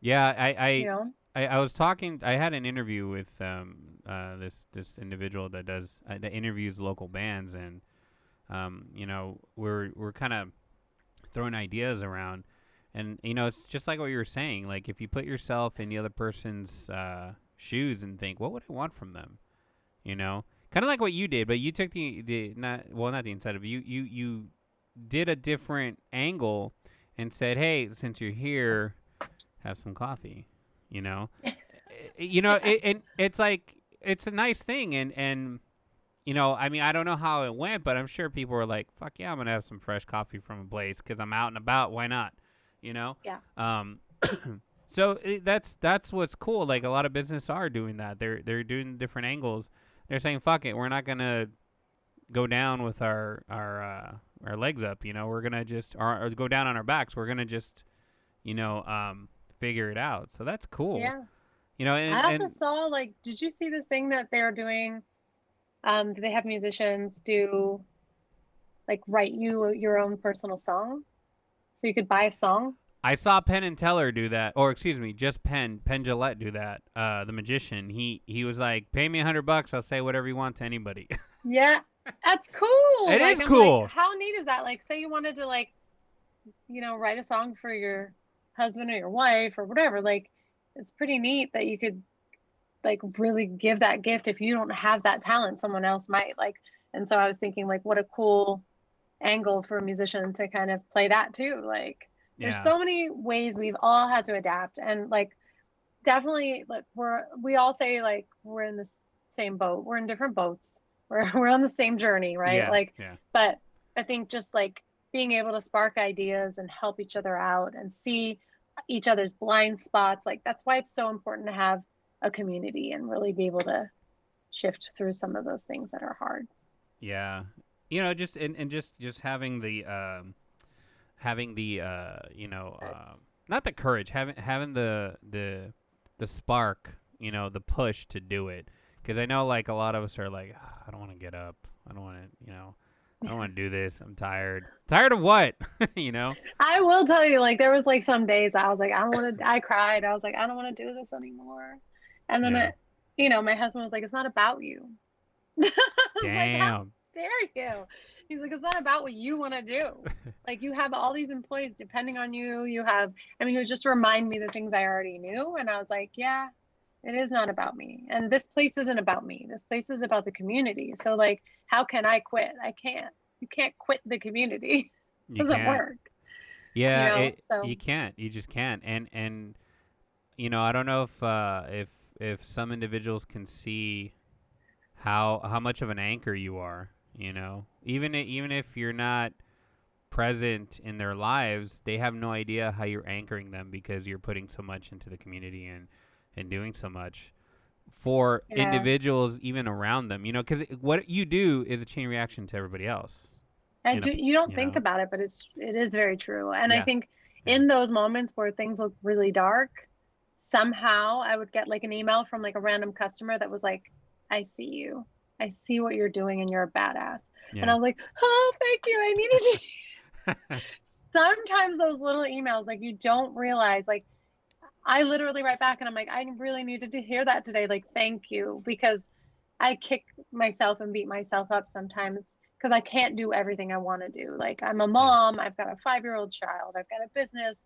A: Yeah,
B: You know?
A: I was talking. I had an interview with this individual that that interviews local bands, and we're kind of throwing ideas around, and it's just like what you were saying. Like if you put yourself in the other person's shoes and think, what would I want from them? Kind of like what you did, but you took the not the inside of you did a different angle and said, hey, since you're here, have some coffee. you know
B: Yeah.
A: and it's like it's a nice thing, and I mean, I don't know how it went, but I'm sure people were like, fuck yeah, I'm gonna have some fresh coffee from a place because I'm out and about. Why not?
B: Yeah.
A: So that's what's cool. Like a lot of business are doing that. They're doing different angles. They're saying, fuck it, we're not gonna go down with our legs up. We're gonna just or go down on our backs. We're gonna just figure it out. So that's cool.
B: Yeah. I also
A: And
B: saw like, did you see this thing that they're doing? They have musicians do like write you your own personal song. So you could buy a song.
A: I saw Penn and Teller do that, or excuse me, just Penn Jillette do that. The magician, he was like, pay me $100, I'll say whatever you want to anybody.
B: Yeah. That's cool.
A: It
B: Like
A: is
B: I'm
A: cool.
B: like, how neat is that? Like say you wanted to like, write a song for your husband or your wife or whatever. Like it's pretty neat that you could like really give that gift. If you don't have that talent, someone else might. Like, and so I was thinking like what a cool angle for a musician to kind of play that too. Like there's
A: Yeah.
B: so many ways we've all had to adapt, and like definitely like we all say like we're in the same boat, we're in different boats, we're on the same journey, right?
A: Yeah.
B: Like
A: Yeah.
B: but I think just like being able to spark ideas and help each other out and see each other's blind spots, like that's why it's so important to have a community and really be able to shift through some of those things that are hard.
A: Yeah. you know, just and just having the not the courage, having the spark, you know, the push to do it. Because I know like a lot of us are like, "Ah, I don't want to get up. I don't want to, you know, I don't want to do this. I'm tired. Tired of what? You know?
B: I will tell you, like there was like some days I was like, I don't want to. I cried. I was like, I don't want to do this anymore. And then
A: Yeah.
B: my husband was like, it's not about you. I was like, how
A: Damn.
B: dare you? He's like, it's not about what you want to do. Like you have all these employees depending on you. You have, I mean, he was just remind me the things I already knew, and I was like, yeah, it is not about me. And this place isn't about me. This place is about the community. So like, how can I quit? I can't. You can't quit the community. It
A: You
B: doesn't
A: can't.
B: work.
A: Yeah,
B: So
A: you can't. You just can't. And you know, I don't know if some individuals can see how much of an anchor you are, you know. Even if you're not present in their lives, they have no idea how you're anchoring them because you're putting so much into the community and doing so much for
B: yeah.
A: individuals even around them, you know, cuz what you do is a chain reaction to everybody else
B: And
A: in a,
B: you don't
A: you
B: think
A: know.
B: about it, but it is very true. And I
A: Yeah.
B: think
A: Yeah.
B: in those moments where things look really dark, somehow I would get like an email from like a random customer that was like, I see you. I see what you're doing and you're a badass. And I
A: Yeah.
B: was like, oh, thank you. I needed to. Sometimes those little emails, like you don't realize, like I literally write back and I'm like, I really needed to hear that today. Like, thank you. Because I kick myself and beat myself up sometimes because I can't do everything I want to do. Like I'm a
A: Yeah.
B: mom, I've got a 5-year-old child, I've got a business,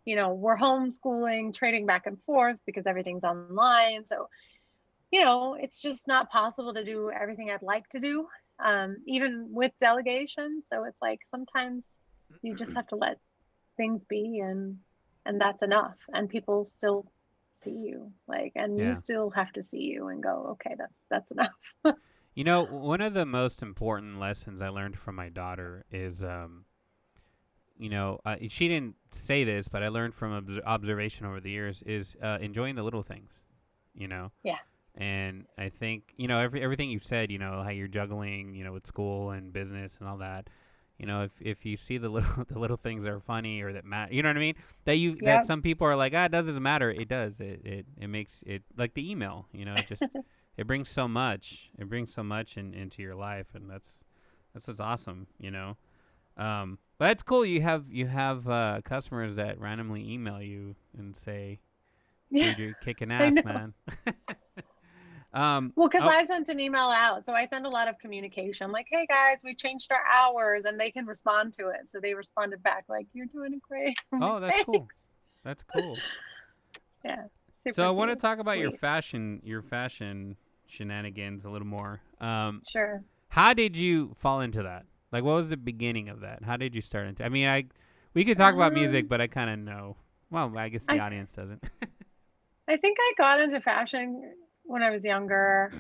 B: we're homeschooling, trading back and forth because everything's online. So, it's just not possible to do everything I'd like to do, even with delegation. So it's like sometimes you just have to let things be and that's enough. And people still see you like and you
A: Yeah.
B: still have to see you and go, okay, that's enough.
A: You know, one of the most important lessons I learned from my daughter is, she didn't say this, but I learned from observation over the years is enjoying the little things, you know.
B: Yeah.
A: And I think, you know, everything you've said, you know, how you're juggling, you know, with school and business and all that. You know, if you see the little the little things that are funny or that matter, you know what I mean? That
B: Yep.
A: some people are like, it doesn't matter. It does. It makes it like the email. You know, it just it brings so much. It brings so much into your life, and that's what's awesome. You know, but it's cool. You have customers that randomly email you and say,
B: Yeah,
A: "Dude, you're kicking
B: I
A: ass,
B: know.
A: man."
B: Well, because
A: Oh,
B: I sent an email out. So I send a lot of communication like, hey guys, we changed our hours and they can respond to it. So they responded back like, you're doing great. I'm like,
A: oh, that's cool.
B: thanks.
A: That's cool.
B: Yeah,
A: So
B: super
A: I want to
B: cute.
A: talk about
B: Sweet.
A: your fashion shenanigans a little more.
B: Sure.
A: How did you fall into that? Like, what was the beginning of that? How did you start into? I mean, we could talk about music,
B: Um,
A: but I kind of know. Well, I guess the
B: I
A: audience doesn't.
B: I think I got into fashion when I was younger.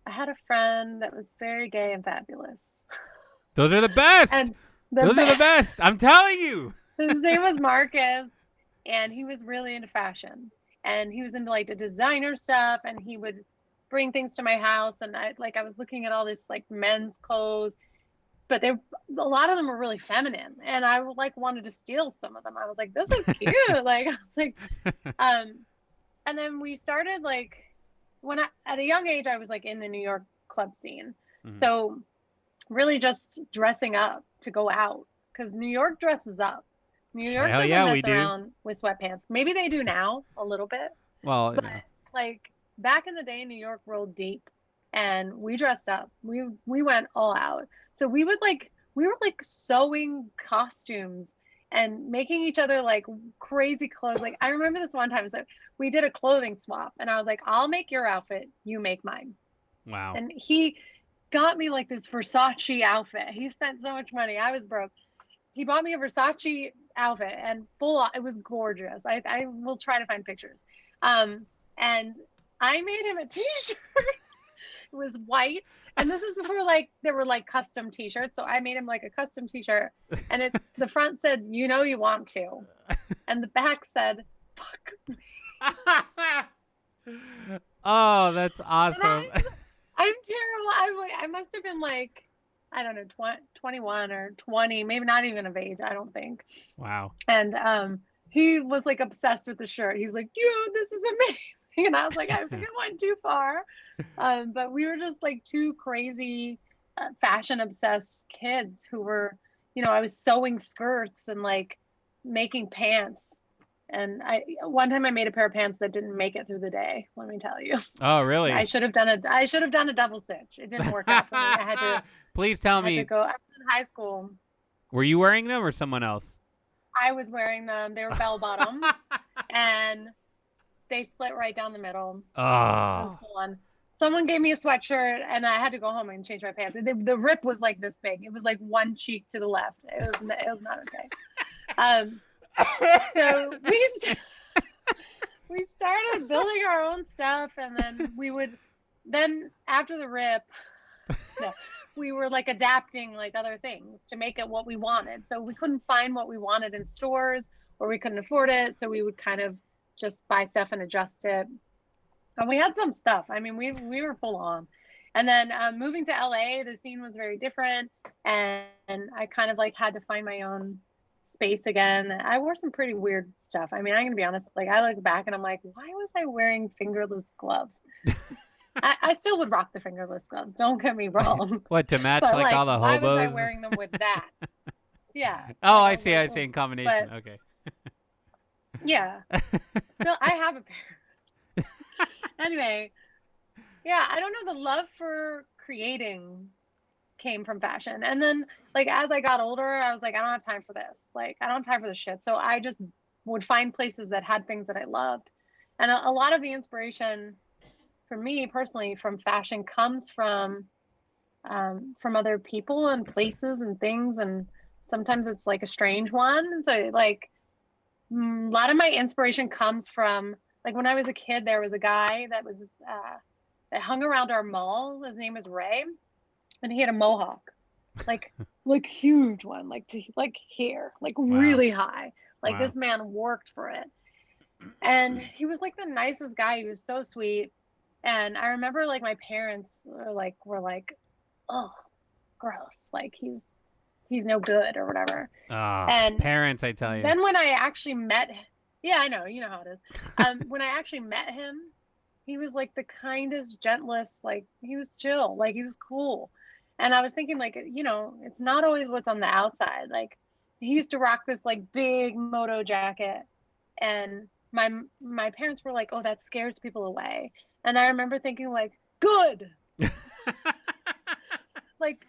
B: I had a friend that was very gay and fabulous.
A: Those are the best.
B: And the
A: Those are the
B: best,
A: best. I'm telling you.
B: his name was Marcus, and he was really into fashion. And he was into like the designer stuff, and he would bring things to my house. And I was looking at all this like men's clothes, but a lot of them were really feminine, and I like wanted to steal some of them. I was like, this is cute. Like I was like, um, and then we started like when at a young age I was like in the New York club scene.
A: Mhm.
B: So really just dressing up to go out because New York dresses up. New York
A: Hell
B: doesn't
A: yeah,
B: mess
A: we do.
B: around with sweatpants. Maybe they do now a little bit,
A: Well,
B: but
A: yeah.
B: like back in the day, New York rolled deep, and we dressed up. We went all out. So we were like sewing costumes and making each other like crazy clothes. Like I remember this one time, so we did a clothing swap, and I was like, "I'll make your outfit, you make mine."
A: Wow.
B: And he got me like this Versace outfit. He spent so much money. I was broke. He bought me a Versace outfit and it was gorgeous. I will try to find pictures. And I made him a t-shirt. It was white. And this is before like there were like custom t-shirts. So I made him like a custom t-shirt. And the front said, you know you want to. And the back said, fuck.
A: Oh, that's
B: And
A: awesome.
B: I'm terrible. I must have been like I don't know, 21 or 20, maybe not even of age, I don't think.
A: Wow.
B: And he was like obsessed with the shirt. He's like, "Yo, this is amazing." And I was like, "I think I went too far." But we were just like two crazy fashion obsessed kids who were, I was sewing skirts and like making pants. And one time I made a pair of pants that didn't make it through the day, let me tell you.
A: Oh,
B: I
A: really?
B: should have done a double stitch. It didn't work out for me.
A: Please tell
B: I had to
A: me,
B: go. I was in high school.
A: were you wearing them or someone else?
B: I was wearing them. They were bell bottoms, and they split right down the middle. It was
A: Oh.
B: full on. Someone gave me a sweatshirt, and I had to go home and change my pants. The rip was like this big. It was like one cheek to the left. It was not okay. So we started building our own stuff, and then after the rip, no, we were like adapting like other things to make it what we wanted. So we couldn't find what we wanted in stores, or we couldn't afford it. So we would kind of just buy stuff and adjust it. And we had some stuff. I mean, we were full on. And then moving to LA, the scene was very different, and I kind of like had to find my own space again. I wore some pretty weird stuff. I mean, I'm gonna be honest. Like, I look back and I'm like, why was I wearing fingerless gloves? I still would rock the fingerless gloves. Don't get me wrong.
A: What, to match
B: But
A: like all the
B: why was I
A: hobos?
B: wearing them with that? Yeah.
A: Oh,
B: Like,
A: I
B: was
A: see.
B: like,
A: I see. In combination.
B: but
A: Okay.
B: yeah. Still, I have a pair. Anyway, yeah, I don't know. The love for creating came from fashion. And then, like, as I got older, I was like, I don't have time for this. Like, I don't have time for this shit. So I just would find places that had things that I loved. And a lot of the inspiration for me personally from fashion comes from other people and places and things. And sometimes it's like a strange one. So, like, a lot of my inspiration comes from, like, when I was a kid, there was a guy that hung around our mall. His name was Ray, and he had a mohawk, like huge one, like to like here, like
A: Wow.
B: really high. Like,
A: Wow.
B: this man worked for it, and he was like the nicest guy. He was so sweet, and I remember like my parents were like, "Oh, gross! Like, he's no good or whatever."
A: Ah,
B: And
A: parents, I tell you.
B: then when I actually met, yeah, I know, you know how it is. When I actually met him, he was like the kindest, gentlest, like he was chill, like he was cool. And I was thinking, like, it's not always what's on the outside. Like, he used to rock this like big moto jacket, and my parents were like, "Oh, that scares people away." And I remember thinking, like, good, like,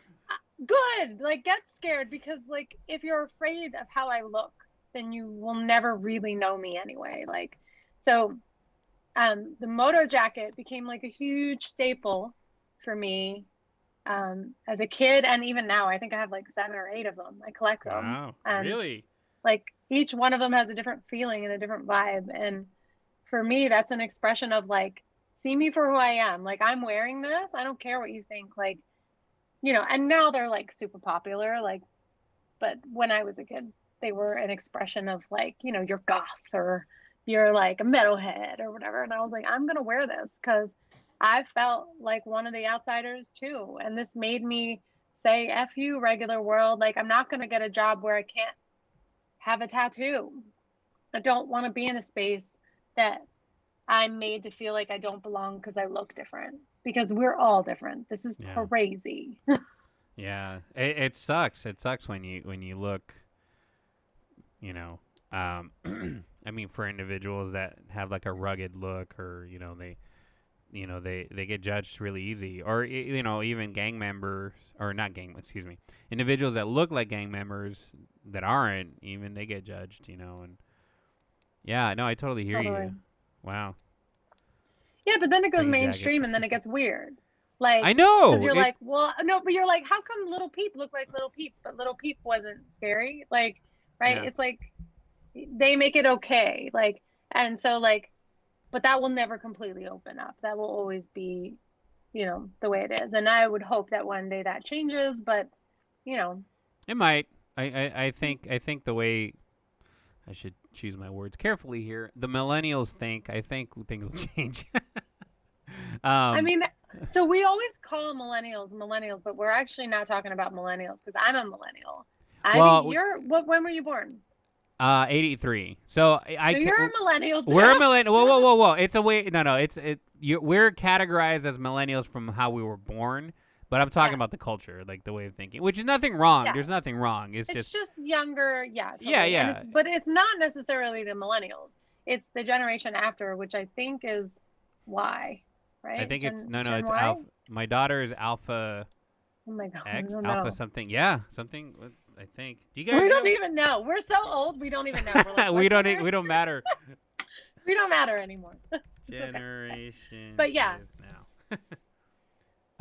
B: good, like, get scared, because like if you're afraid of how I look, then you will never really know me anyway. Like, so the moto jacket became like a huge staple for me as a kid, and even now I think I have like 7 or 8 of them. I collect them,
A: Wow.
B: and
A: Really?
B: like each one of them has a different feeling and a different vibe. And for me, that's an expression of like, see me for who I am. Like, I'm wearing this, I don't care what you think. Like, and now they're like super popular, like, but when I was a kid, they were an expression of like, you're goth, or you're like a metalhead or whatever. And I was like, I'm gonna wear this because I felt like one of the outsiders too. And this made me say, F you, regular world. Like, I'm not gonna get a job where I can't have a tattoo. I don't want to be in a space that I'm made to feel like I don't belong because I look different. Because we're all different. This is
A: Yeah.
B: crazy.
A: Yeah. It sucks. It sucks when you look, I mean, for individuals that have like a rugged look, or they get judged really easy, or even gang members, or not gang, excuse me, individuals that look like gang members that aren't, even they get judged, and yeah, no, I totally hear
B: Totally.
A: you. Wow.
B: Yeah, but then it goes
A: Biggie
B: mainstream,
A: jacket.
B: and then it gets weird. Like,
A: I know.
B: because you're like, well, no, but you're like, how come Little Peep looked like Little Peep, but Little Peep wasn't scary? Like, right?
A: Yeah.
B: It's like they make it okay. Like, and so like, but that will never completely open up. That will always be, the way it is. And I would hope that one day that changes, but
A: It might. I think the way I should choose my words carefully here. The millennials think. I think things will change.
B: I mean, So we always call millennials, but we're actually not talking about millennials because I'm a millennial. I think
A: Well,
B: you're what? When were you born?
A: 83. So
B: So you're a millennial too.
A: we're millennial. Whoa. It's a way. No. We're categorized as millennials from how we were born. But I'm talking
B: Yeah.
A: about the culture, like the way of thinking, which is nothing wrong.
B: Yeah.
A: There's nothing wrong. It's
B: It's
A: just
B: just younger, yeah, totally.
A: Yeah,
B: And
A: yeah.
B: but it's not necessarily the millennials. It's the generation after, which I think is Y, right?
A: I think it's
B: Gen
A: it's
B: Y?
A: alpha. My daughter is alpha
B: Oh my God, I
A: X,
B: don't
A: alpha
B: know.
A: something. Yeah, something. I think. Do you guys
B: We
A: know?
B: don't even know. We're so old, we don't even know. We're like,
A: we
B: what
A: we don't matter.
B: we don't matter anymore.
A: Generation.
B: But yeah.
A: is now.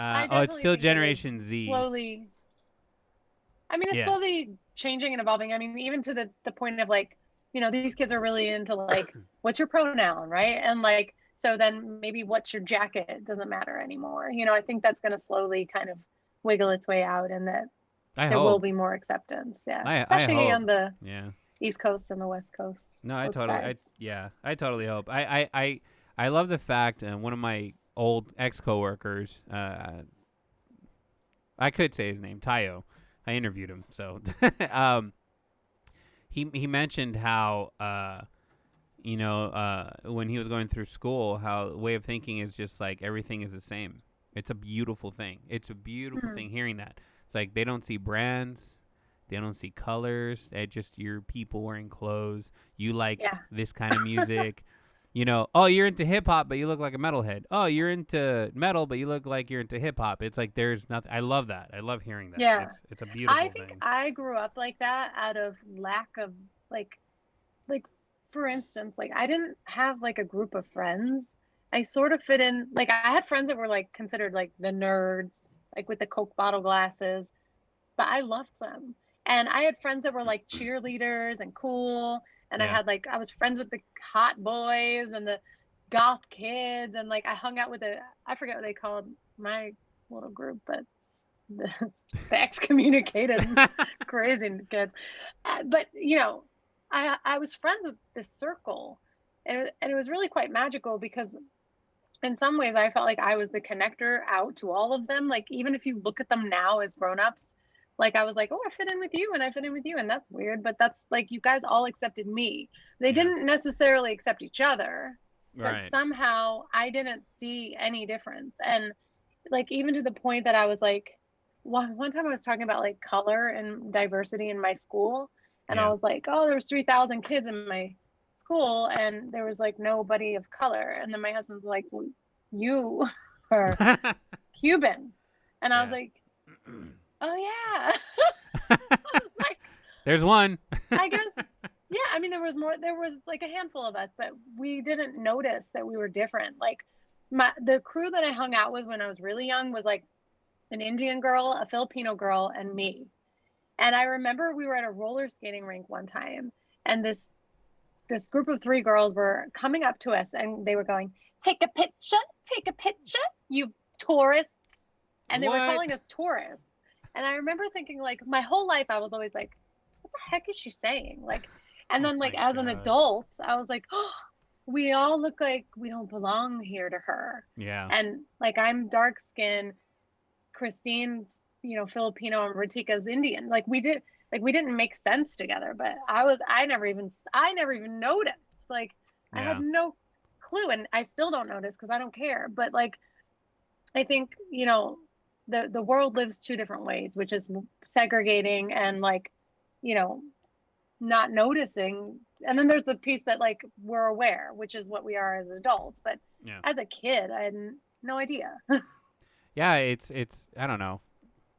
B: I
A: It's
B: definitely
A: still
B: think it is
A: Generation Z.
B: slowly. I mean, it's
A: Yeah.
B: slowly changing and evolving. I mean, even to the point of like, these kids are really into like, what's your pronoun, right? And like, so then maybe what's your jacket doesn't matter anymore. I think that's going to slowly kind of wiggle its way out, and that
A: I
B: there will
A: hope.
B: be more acceptance. Yeah,
A: I
B: especially
A: hope.
B: on the
A: Yeah.
B: East Coast and the West Coast.
A: No, I
B: both
A: totally.
B: sides.
A: I totally hope. I love the fact, and one of my old ex coworkers, I could say his name, Tayo. I interviewed him, so he mentioned how when he was going through school, how way of thinking is just like everything is the same. It's a beautiful thing. It's a beautiful thing hearing that. It's like they don't see brands. They don't see colors. They're just your people wearing clothes. You like this kind of music. Oh, you're into hip hop, but you look like a metalhead. Oh, you're into metal, but you look like you're into hip hop. It's like there's nothing. I love that. I love hearing that.
B: Yeah.
A: It's a beautiful
B: I think
A: thing.
B: I grew up like that out of lack of like for instance, like I didn't have like a group of friends. I sort of fit in, like I had friends that were like considered like the nerds, like with the Coke bottle glasses, but I loved them. And I had friends that were like cheerleaders and cool. And
A: Yeah.
B: I was friends with the hot boys and the goth kids. And like I hung out with I forget what they called my little group, but the excommunicated crazy kids. But I was friends with this circle, and it was really quite magical because in some ways I felt like I was the connector out to all of them. Like even if you look at them now as grown-ups, like I was like, oh, I fit in with you and I fit in with you, and that's weird, but that's like you guys all accepted me. They didn't necessarily accept each other, but
A: Right.
B: somehow I didn't see any difference. And like even to the point that I was like, one time I was talking about like color and diversity in my school, and I was like, oh, there was 3,000 kids in my school and there was like nobody of color. And then my husband's like, well, you are Cuban. And I was like, oh yeah. I was like,
A: there's one.
B: I guess, yeah. I mean, there was like a handful of us, but we didn't notice that we were different. Like the crew that I hung out with when I was really young was like an Indian girl, a Filipino girl, and me. And I remember we were at a roller skating rink one time, and this group of 3 girls were coming up to us, and they were going, take a picture, you tourists. And they were calling us tourists. And I remember thinking, like, my whole life, I was always like, what the heck is she saying? Like, and then like as an adult, I was like, oh, we all look like we don't belong here to her.
A: Yeah.
B: And like I'm dark skinned, Christine, Filipino, and Ratika's Indian. Like we didn't make sense together, but I never even noticed. Like I had no clue, and I still don't notice because I don't care. But like I think, the world lives 2 different ways, which is segregating and like, not noticing. And then there's the piece that like we're aware, which is what we are as adults. But as a kid, I had no idea.
A: Yeah, it's I don't know.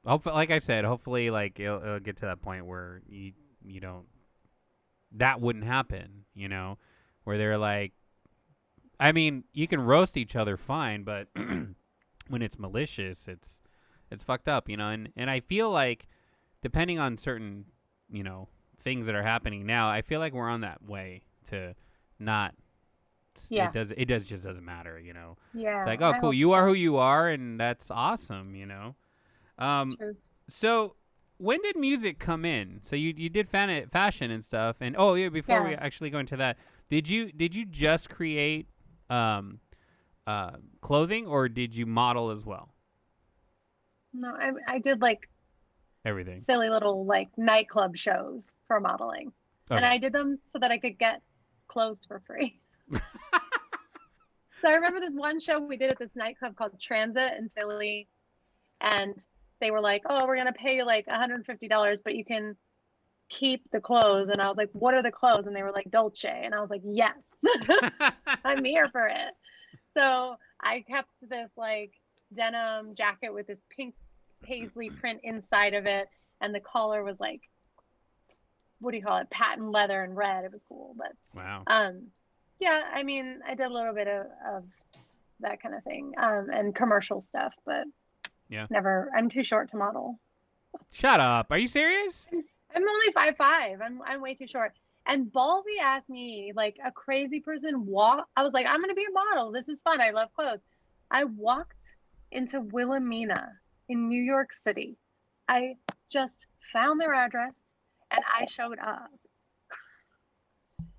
A: Hopefully, like I said, hopefully like it'll get to that point where you don't, that wouldn't happen, where they're like, I mean, you can roast each other fine, but when it's malicious, it's fucked up, and I feel like depending on certain, things that are happening now, I feel like we're on that way to not.
B: Yeah.
A: It just doesn't matter,
B: Yeah.
A: It's like, oh, cool, you are who you are, and that's awesome,
B: True.
A: So when did music come in? So you did fashion and stuff, and before we actually go into that, did you just create clothing, or did you model as well?
B: No, I did like
A: Everything.
B: silly little like nightclub shows for modeling. And
A: Okay.
B: I did them so that I could get clothes for free. So I remember this one show we did at this nightclub called Transit in Philly. And they were like, oh, we're going to pay you like $150, but you can keep the clothes. And I was like, what are the clothes? And they were like, Dolce. And I was like, yes, I'm here for it. So I kept this like denim jacket with this pink paisley print inside of it. And the collar was like, what do you call it? Patent leather and red. It was cool. But
A: Wow.
B: yeah, I mean, I did a little bit of that kind of thing and commercial stuff, but
A: Yeah.
B: never. I'm too short to model.
A: Shut up. Are you serious?
B: I'm only 5'5". I'm way too short. And Ballsy asked me, like a crazy person, I was like, I'm gonna be a model. This is fun. I love clothes. I walked into Wilhelmina in New York City. I just found their address and I showed up.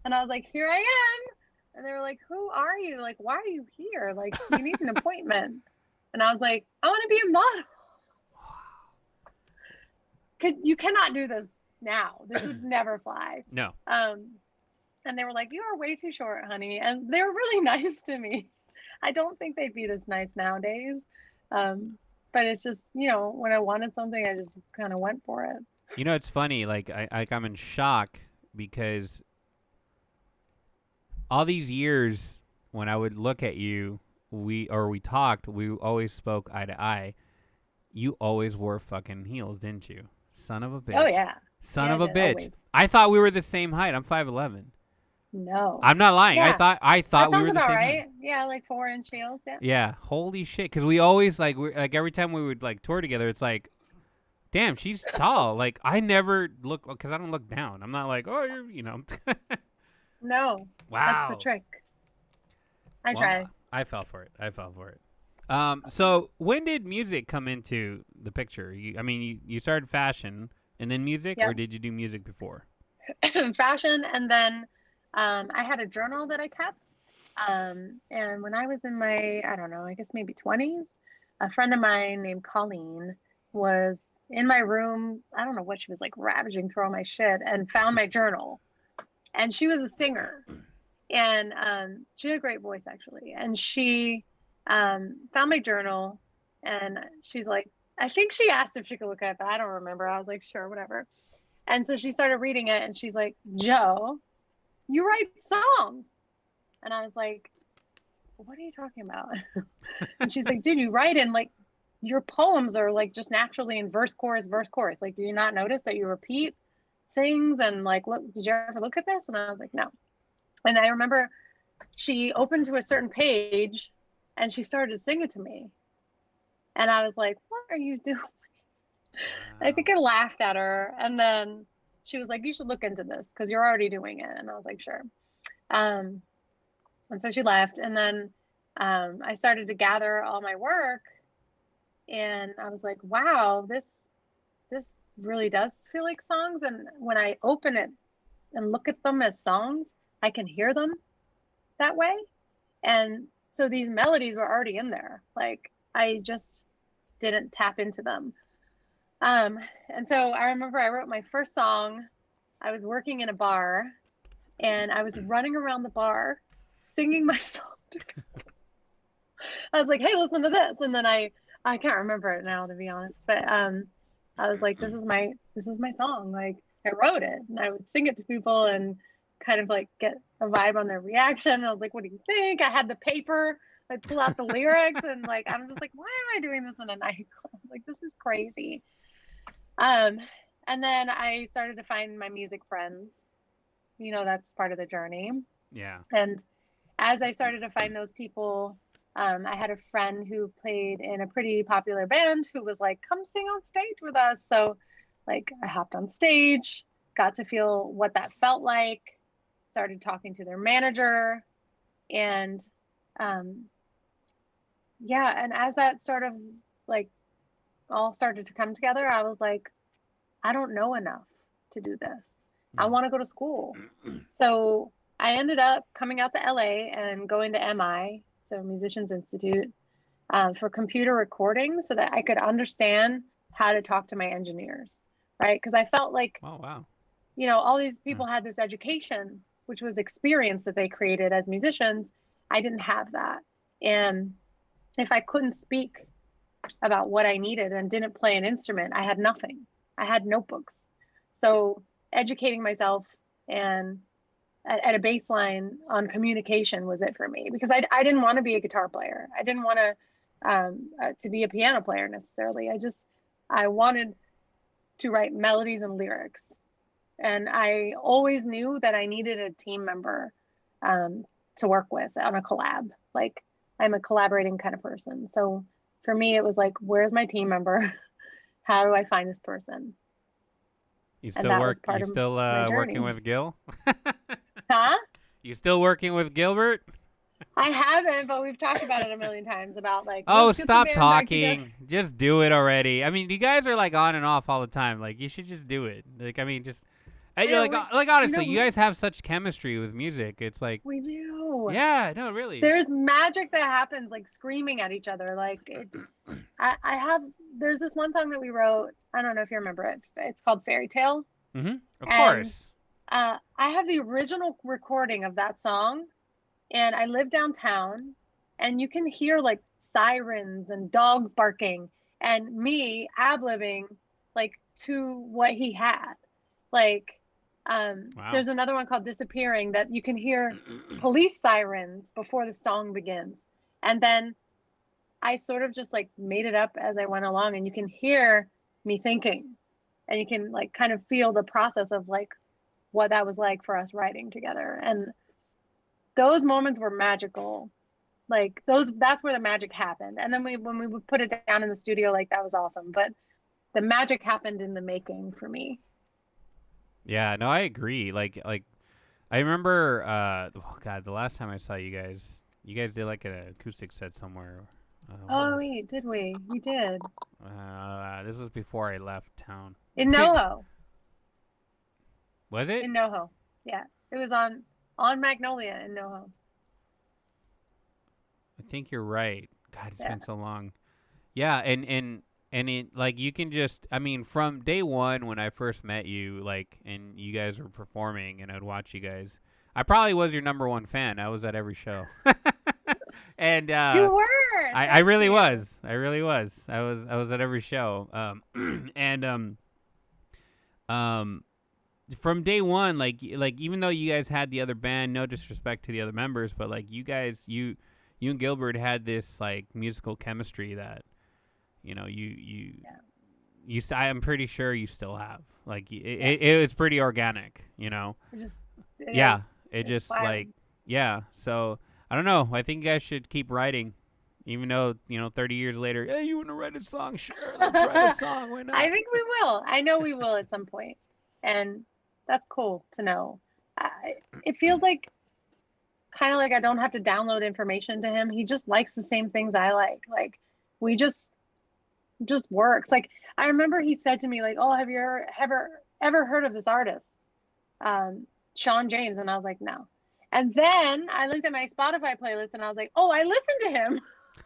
B: And I was like, here I am. And they were like, who are you? Like, why are you here? Like, you need an appointment. And I was like, I want to be a model. Because you cannot do this now. This would never fly.
A: No.
B: And they were like, you are way too short, honey. And they were really nice to me. I don't think they'd be this nice nowadays. But it's just, when I wanted something, I just kind of went for it.
A: You know, it's funny. Like I'm in shock because all these years when I would look at you, we talked, we always spoke eye to eye. You always wore fucking heels, didn't you? Son of a bitch.
B: Oh, yeah.
A: Son
B: Yeah,
A: of a
B: I did,
A: bitch.
B: always.
A: I thought we were the same height. I'm 5'11".
B: No.
A: I'm not lying.
B: Yeah.
A: I thought
B: That
A: we were
B: sounds
A: the
B: about
A: same
B: right.
A: height.
B: Yeah, like 4-inch heels. Yeah.
A: Yeah. Holy shit. Because we always like every time we would like tour together, it's like, damn, she's tall. Like I never look because I don't look down. I'm not like, oh, you're.
B: No.
A: Wow.
B: That's the trick. I
A: Wow.
B: try.
A: I fell for it. So when did music come into the picture? You started fashion and then music,
B: Yep.
A: or did you do music before?
B: Fashion, and then I had a journal that I kept. And when I was in my, I don't know, I guess maybe 20s, a friend of mine named Colleen was in my room. I don't know what she was like ravaging through all my shit and found my journal. And she was a singer. And she had a great voice, actually. And she found my journal and she's like, I think she asked if she could look at it, but I don't remember. I was like, sure, whatever. And so she started reading it and she's like, Joe, you write songs. And I was like, what are you talking about? And she's like, dude, you write in like your poems are like just naturally in verse, chorus, verse, chorus. Like, do you not notice that you repeat things? And like, look, did you ever look at this? And I was like, no. And I remember she opened to a certain page and she started to sing it to me. And I was like, what are you doing?
A: Wow.
B: I think I laughed at her. And then she was like, you should look into this because you're already doing it. And I was like, sure. And so she left. And then I started to gather all my work. And I was like, wow, this really does feel like songs. And when I open it and look at them as songs, I can hear them that way. And so these melodies were already in there. Like I just didn't tap into them. And so I remember I wrote my first song. I was working in a bar and I was running around the bar singing my song. I was like, hey, listen to this. And then I can't remember it now, to be honest. But I was like, this is my song. Like I wrote it and I would sing it to people and kind of like get a vibe on their reaction. And I was like, what do you think? I had the paper. I'd pull out the lyrics and like I'm just like, why am I doing this in a nightclub? Like this is crazy. And then I started to find my music friends. That's part of the journey.
A: Yeah.
B: And as I started to find those people, I had a friend who played in a pretty popular band who was like, come sing on stage with us. So like I hopped on stage, got to feel what that felt like, started talking to their manager. And and as that sort of like all started to come together, I was like, I don't know enough to do this. I want to go to school. So I ended up coming out to LA and going to MI, so Musicians Institute, for computer recording so that I could understand how to talk to my engineers, right? Because I felt like,
A: Oh wow.
B: all these people had this education, which was experience that they created as musicians. I didn't have that. And if I couldn't speak about what I needed and didn't play an instrument, I had nothing. I had notebooks. So educating myself and at a baseline on communication was it for me, because I didn't want to be a guitar player. I didn't want to be a piano player necessarily. I wanted to write melodies and lyrics. And I always knew that I needed a team member to work with on a collab. Like, I'm a collaborating kind of person. So for me, it was like, where's my team member? How do I find this person?
A: You
B: And
A: still
B: that
A: work?
B: was part
A: You
B: of
A: still
B: my
A: working
B: journey.
A: with Gil?
B: Huh?
A: You still working with Gilbert?
B: I haven't, but we've talked about it a million times about like,
A: Oh,
B: let's get the
A: stop
B: band back together.
A: talking. Just do it already. I mean, you guys are like on and off all the time. Like, you should just do it. Like, I mean, just
B: Yeah,
A: like honestly, you guys have such chemistry with music. It's like,
B: we do.
A: yeah, no, really.
B: There's magic that happens, like screaming at each other. Like, I have. There's this one song that we wrote. I don't know if you remember it. It's called Fairy Tale.
A: Of
B: And
A: course.
B: I have the original recording of that song, and I live downtown, and you can hear like sirens and dogs barking, and me ad-libbing like to what he had. Like,
A: Wow.
B: there's another one called Disappearing that you can hear police sirens before the song begins, and then I sort of just like made it up as I went along, and you can hear me thinking, and you can like kind of feel the process of like what that was like for us writing together. And those moments were magical. Like, that's where the magic happened. And then when we would put it down in the studio, like, that was awesome. But the magic happened in the making for me.
A: Yeah, no, I agree. Like I remember oh god, the last time I saw you guys did like an acoustic set somewhere.
B: Oh, wait, did we? We did.
A: This was before I left town.
B: In NoHo.
A: Was it?
B: In NoHo. Yeah. It was on Magnolia in NoHo.
A: I think you're right. God, it's
B: Yeah.
A: been so long. Yeah, and it, like, you can just, I mean, from day one when I first met you, like, and you guys were performing and I'd watch you guys, I probably was your number one fan. I was at every show. And
B: You were.
A: I really was. I really was. I was at every show. And from day one, like even though you guys had the other band, no disrespect to the other members, but like you guys, you and Gilbert had this like musical chemistry that, I'm pretty sure you still have. Like it was pretty organic, It just
B: wild.
A: like, yeah. So I don't know. I think you guys should keep writing, even though 30 years later. Hey, you want to write a song? Sure, let's write a song. Why not?
B: I think we will. I know we will at some point, and that's cool to know. It feels like kind of like I don't have to download information to him. He just likes the same things I like. Like, we just works. Like, I remember he said to me, like, "Oh, have you ever heard of this artist, Sean James?" And I was like, "No." And then I looked at my Spotify playlist and I was like, "Oh, I listened to him."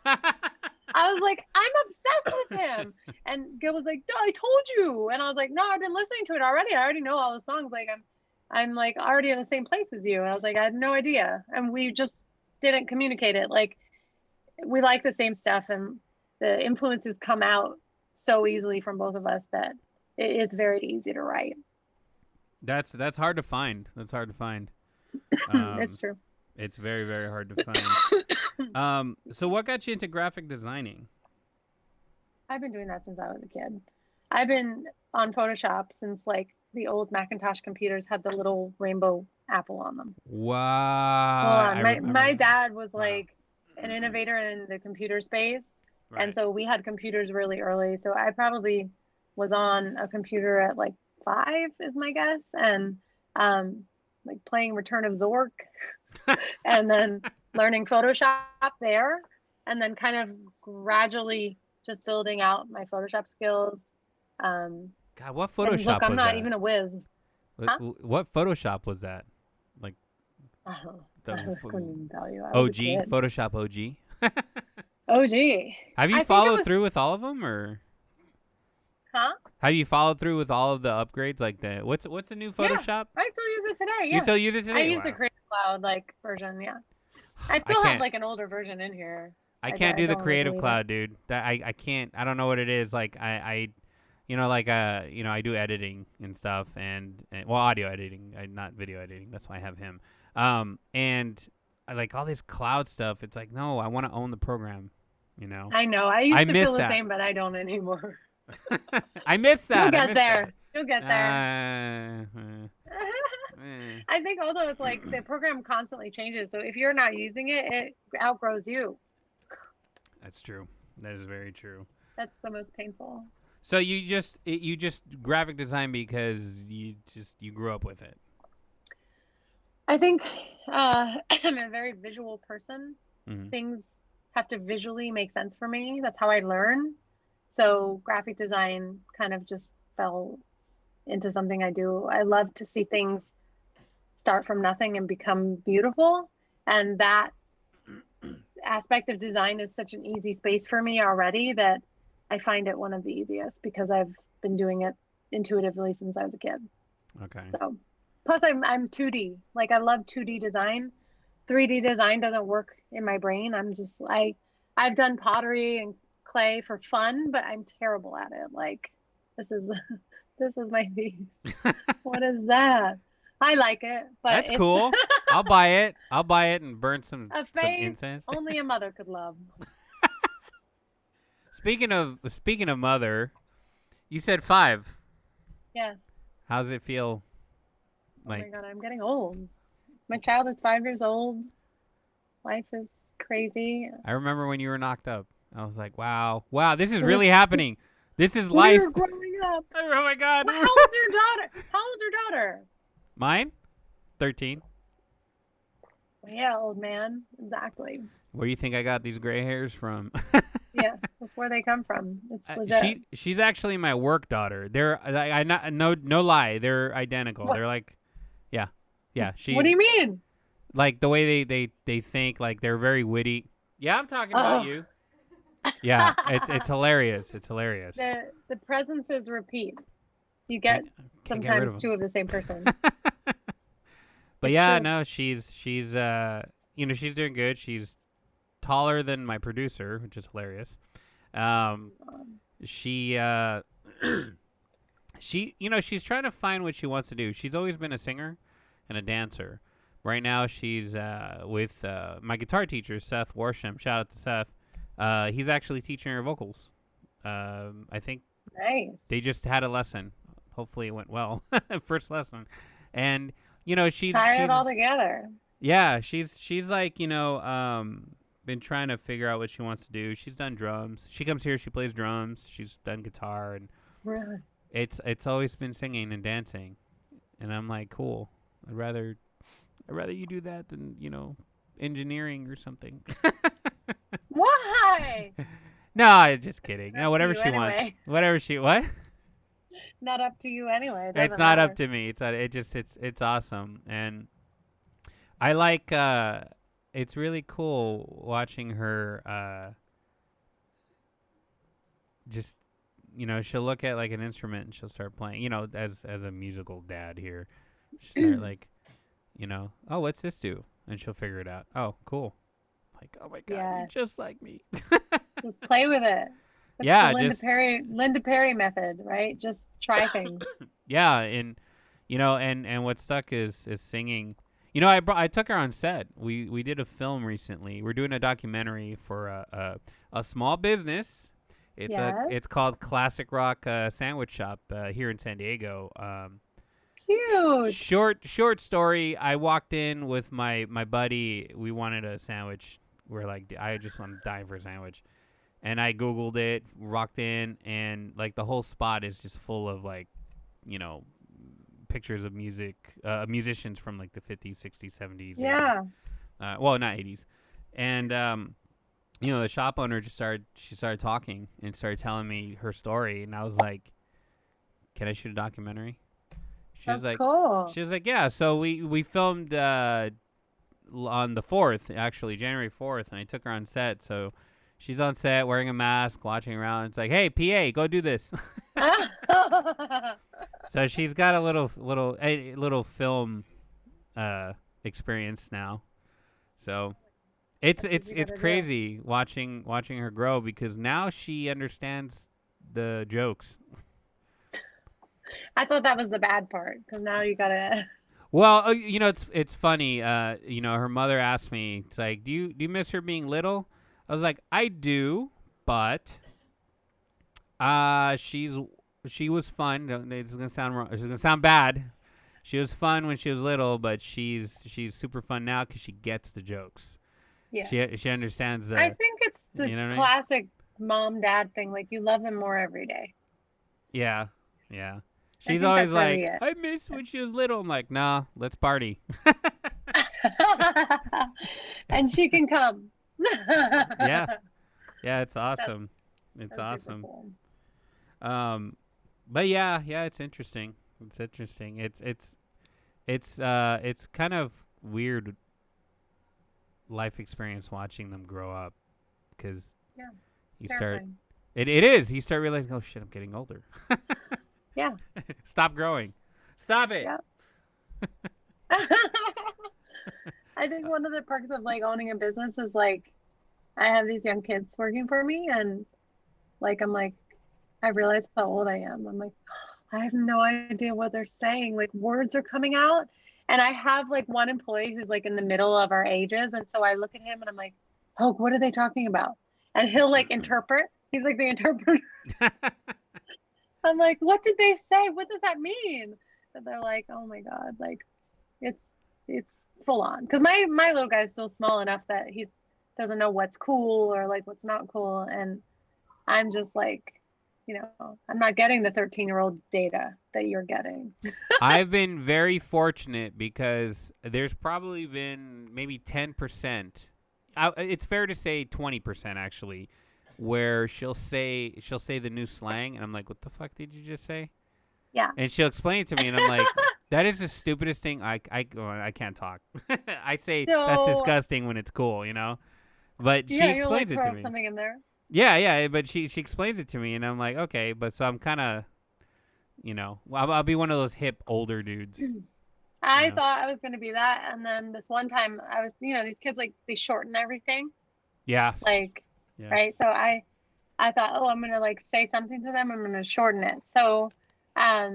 B: I was like, "I'm obsessed with him." And Gil was like, "No, I told you." And I was like, "No, I've been listening to it already. I already know all the songs. Like, I'm like already in the same place as you." And I was like, "I had no idea." And we just didn't communicate it. Like, we like the same stuff, and the influences come out so easily from both of us that it is very easy to write.
A: That's hard to find. That's hard to find.
B: It's true.
A: It's very, very hard to find. So what got you into graphic designing?
B: I've been doing that since I was a kid. I've been on Photoshop since like the old Macintosh computers had the little rainbow apple on them.
A: Wow.
B: My dad was like an innovator in the computer space.
A: Right.
B: And so we had computers really early. So I probably was on a computer at like 5 is my guess. And like playing Return of Zork and then learning Photoshop there. And then kind of gradually just building out my Photoshop skills.
A: God, what Photoshop
B: and look, I'm
A: was
B: not
A: that?
B: even a whiz.
A: What Photoshop was that? Like,
B: I couldn't even tell you. I was a
A: OG,
B: kid.
A: Photoshop OG.
B: Oh, gee.
A: Have you
B: I think it
A: followed
B: was-
A: through with all of them, or
B: Huh?
A: have you followed through with all of the upgrades? Like what's the new
B: Yeah.
A: Photoshop?
B: I still use it today. Yeah.
A: You still use it today?
B: I use the
A: Wow.
B: Creative Cloud version. Yeah. I
A: I
B: still have
A: can't.
B: an older version in here.
A: I can't do the
B: don't
A: Creative
B: delete it.
A: Cloud, dude. I can't. I don't know what it is. Like I I do editing and stuff, and well, audio editing, not video editing. That's why I have him. And I like all this cloud stuff. It's like, no, I want to own the program.
B: I know. I used
A: I
B: to
A: miss
B: feel the
A: that.
B: same, but I don't anymore.
A: I miss that.
B: You'll
A: I
B: get
A: miss
B: there.
A: that.
B: You'll get there. I think also it's like the program constantly changes. So if you're not using it, it outgrows you.
A: That's true. That is very true.
B: That's the most painful.
A: So you just graphic design because you grew up with it.
B: I think I'm a very visual person.
A: Mhm.
B: Things have to visually make sense for me. That's how I learn. So graphic design kind of just fell into something I do. I love to see things start from nothing and become beautiful. And that aspect of design is such an easy space for me already that I find it one of the easiest because I've been doing it intuitively since I was a kid.
A: Okay.
B: So plus I'm 2D. Like I love 2D design. 3D design doesn't work in my brain. I've done pottery and clay for fun, but I'm terrible at it. Like this is my piece. What is that? I like it, but
A: That's
B: it's
A: cool. I'll buy it. I'll buy it and burn some
B: a face
A: incense.
B: only a mother could love.
A: Speaking of mother, you said 5.
B: Yeah.
A: How does it feel?
B: Oh my
A: Like
B: God, I'm getting old. My child is 5 years old. Life is crazy.
A: I remember when you were knocked up. I was like, wow, this is really happening. This is life.
B: We're growing up.
A: Oh my God.
B: How old's your daughter? How old's your daughter?
A: Mine? 13.
B: Yeah, old man. Exactly.
A: Where do you think I got these gray hairs from?
B: Yeah, that's where they come from. It's legit.
A: She's actually my work daughter. They're no lie. They're identical.
B: What?
A: They're like, yeah. She's
B: What do you mean?
A: like the way they think. Like they're very witty. Yeah, I'm talking about
B: Oh.
A: you. Yeah, it's hilarious. It's hilarious.
B: The presences repeat. You get
A: Can't get rid
B: sometimes
A: of 'em.
B: 2 of the same person.
A: But
B: It's
A: yeah,
B: true.
A: no, she's she's doing good. She's taller than my producer, which is hilarious. She she's trying to find what she wants to do. She's always been a singer and a dancer. Right now she's with my guitar teacher, Seth Warsham. Shout out to Seth. He's actually teaching her vocals. I think
B: Nice.
A: they just had a lesson. Hopefully it went well. First lesson. And she's
B: Tie it all together.
A: yeah, she's like, been trying to figure out what she wants to do. She's done drums. She comes here, she plays drums. She's done guitar, and
B: Really?
A: it's always been singing and dancing. And I'm like, cool. I'd rather you do that than, engineering or something.
B: Why?
A: No, I'm just kidding.
B: Up
A: No,
B: to
A: whatever
B: you
A: she wants.
B: anyway.
A: Whatever she what?
B: Not up to you anyway. It
A: It's
B: doesn't
A: not
B: matter.
A: up to me. It's awesome. And I like it's really cool watching her just she'll look at like an instrument and she'll start playing, as a musical dad here. She'll start like, oh, what's this do? And she'll figure it out. Oh, cool. Like, oh my God,
B: Yeah.
A: you're just like me.
B: Just play with it. That's
A: Yeah,
B: the Linda Perry method, right? Just try things.
A: Yeah, and and what stuck is singing. I took her on set. We did a film recently. We're doing a documentary for a small business. It's called Classic Rock Sandwich Shop here in San Diego.
B: Cute.
A: Short story. I walked in with my buddy. We wanted a sandwich. We're like, I'm dying for a sandwich. And I Googled it, walked in, and like the whole spot is just full of like, pictures of musicians from like the 50s, 60s, 70s.
B: Yeah.
A: 80s. Well, not 80s. And, the shop owner she started talking and started telling me her story. And I was like, can I shoot a documentary? She
B: That's
A: was like,
B: cool.
A: She was like, yeah. So we filmed on the 4th, actually January 4th, and I took her on set. So she's on set wearing a mask, watching around. It's like, hey, PA, go do this. So she's got a little film experience now. So it's crazy watching her grow, because now she understands the jokes.
B: I thought that was the bad part, because now you gotta.
A: Well, it's funny. Her mother asked me, it's like, do you miss her being little? I was like, I do, but she was fun. It's gonna sound wrong. It's gonna sound bad. She was fun when she was little, but she's super fun now because she gets the jokes.
B: Yeah.
A: She understands that.
B: I think it's the classic mom dad thing. Like, you love them more every day.
A: Yeah. She's always like, I miss when she was little. I'm like, nah, let's party.
B: And she can come.
A: Yeah, it's awesome. It's awesome.
B: Cool.
A: But yeah, it's interesting. It's kind of weird life experience watching them grow up, because you start. It is. You start realizing, oh shit, I'm getting older.
B: Yeah.
A: Stop growing. Stop it.
B: Yep. I think one of the perks of like owning a business is like, I have these young kids working for me, and like, I'm like, I realize how old I am. I'm like, I have no idea what they're saying. Like, words are coming out. And I have like one employee who's like in the middle of our ages. And so I look at him and I'm like, oh, what are they talking about? And he'll like interpret. He's like the interpreter. I'm like, what did they say? What does that mean? And they're like, oh my God, like it's full on. Because my little guy is still small enough that he doesn't know what's cool or like what's not cool. And I'm just like, I'm not getting the 13-year-old data that you're getting.
A: I've been very fortunate because there's probably been maybe 10%. It's fair to say 20% actually, where she'll say the new slang, and I'm like, what the fuck did you just say?
B: Yeah.
A: And she'll explain it to me, and I'm like, that is the stupidest thing. I can't talk. I say that's disgusting when it's cool, But she explains it to me.
B: Something in there.
A: Yeah, but she explains it to me, and I'm like, okay, but so I'm kind of, I'll be one of those hip older dudes.
B: I thought I was going to be that, and then this one time I was, these kids, like, they shorten everything.
A: Yeah.
B: Like, yes. Right? So I thought, oh, I'm going to, like, say something to them. I'm going to shorten it. So I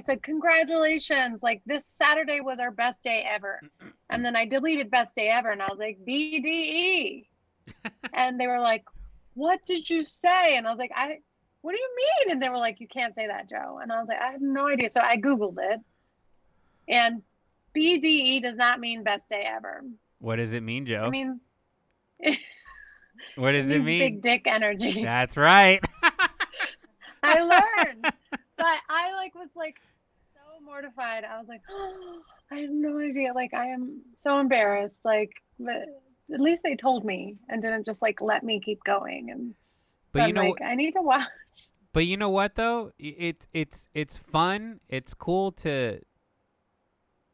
B: said, congratulations. Like, this Saturday was our best day ever. And then I deleted best day ever, and I was like, BDE. And they were like, what did you say? And I was like, what do you mean? And they were like, you can't say that, Joe. And I was like, I have no idea. So I Googled it. And BDE does not mean best day ever.
A: What does it mean, Joe?
B: I mean,
A: what does it mean?
B: Big dick energy.
A: That's right.
B: I learned. But I was so mortified. I was like, oh, I have no idea. Like, I am so embarrassed. Like, but at least they told me and didn't just let me keep going. And
A: but
B: I need to watch.
A: But you know what though? It's fun. It's cool to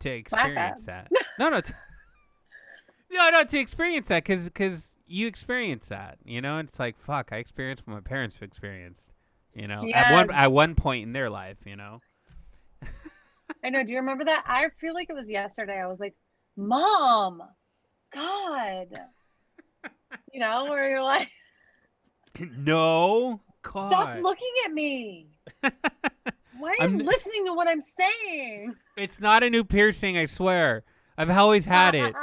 A: experience that. No, to experience that because you experience that. It's like, fuck, I experienced what my parents experienced.
B: Yes.
A: At one point in their life.
B: I know. Do you remember that? I feel like it was yesterday. I was like, Mom, God, where you're like,
A: no, God,
B: stop looking at me. Why are you listening to what I'm saying?
A: It's not a new piercing, I swear. I've always had it.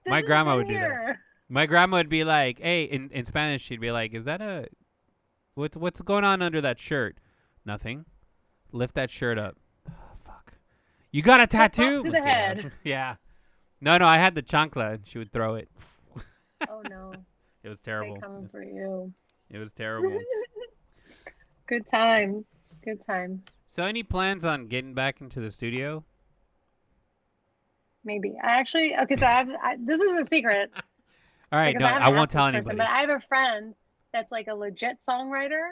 A: My grandma would do that. My grandma would be like, hey, in Spanish, she'd be like, is that what's going on under that shirt? Nothing. Lift that shirt up. Oh, fuck. You got a tattoo?
B: To the head.
A: Yeah. No, I had the chancla, and she would throw it.
B: Oh, no.
A: It was terrible.
B: They coming for you.
A: It was terrible.
B: Good times. Good times.
A: So any plans on getting back into the studio?
B: Maybe. Okay, so this is a secret.
A: All right, no, I won't tell anybody.
B: But I have a friend that's like a legit songwriter,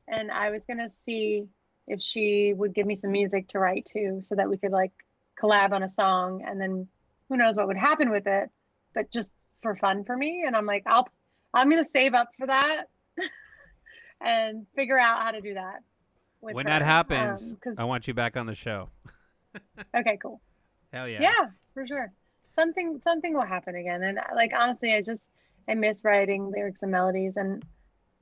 B: and I was going to see if she would give me some music to write to so that we could collab on a song, and then who knows what would happen with it. but just for fun for me. And I'm like, I'm going to save up for that and figure out how to do that. With
A: When
B: her.
A: that happens,
B: 'Cause,
A: I want you back on the show.
B: okay, cool.
A: Hell yeah.
B: Yeah, for sure. Something will happen again. And like, honestly, I miss writing lyrics and melodies, and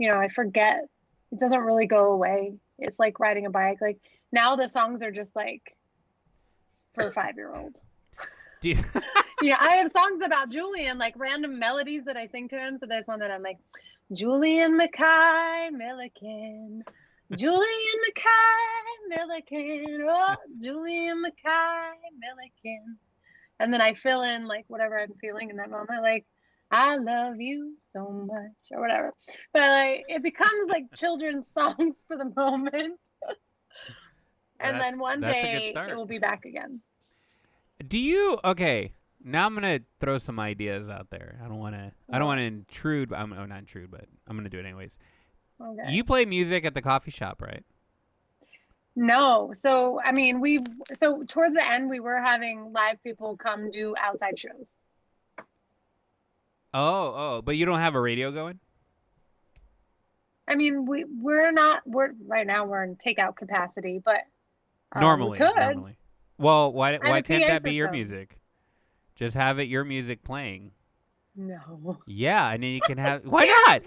B: I forget. It doesn't really go away. It's like riding a bike. Like now the songs are just like for a 5-year-old.
A: Do you,
B: I have songs about Julian, like random melodies that I sing to him. So there's one that I'm like, Julian Mackay Milliken, Julian Mackay Milliken, oh, Julian Mackay Milliken. And then I fill in like whatever I'm feeling in that moment, like, I love you so much, or whatever. But like, it becomes like children's songs for the moment. And then one
A: that's a good
B: day
A: start.
B: it will be back again.
A: Okay, now I'm gonna throw some ideas out there. I don't want to intrude. Not intrude, but I'm gonna do it anyways.
B: Okay.
A: You play music at the coffee shop, right?
B: No. So, I mean, so towards the end, we were having live people come do outside shows.
A: Oh, but you don't have a radio going?
B: I mean, we're right now we're in takeout capacity, but
A: Normally.
B: we could.
A: Normally. Well, why
B: I have a
A: can't
B: PA
A: that be your
B: system.
A: music? Just have it your music playing.
B: No.
A: Yeah, and then you can have. Why not,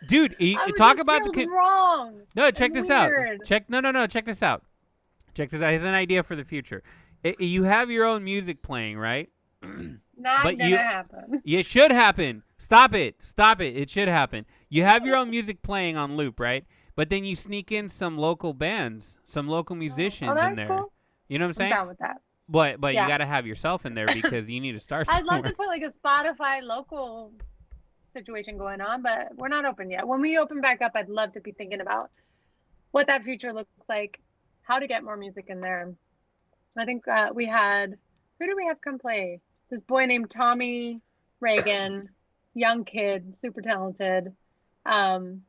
A: dude? Talk about the.
B: Wrong.
A: No, check this out.
B: Weird.
A: No. Check this out. Here's an idea for the future. You have your own music playing, right?
B: Not
A: but
B: gonna happen.
A: It should happen. Stop it. It should happen. You have your own music playing on loop, right? But then you sneak in some local bands, some local musicians in there.
B: Cool.
A: You know what I'm saying?
B: I'm down with that.
A: But
B: Yeah.
A: you got to have yourself in there because you need to start
B: I'd
A: somewhere.
B: love to put like a Spotify local situation going on, but we're not open yet. When we open back up, I'd love to be thinking about what that future looks like, how to get more music in there. I think who did we have come play? This boy named Tommy Reagan, young kid, super talented. And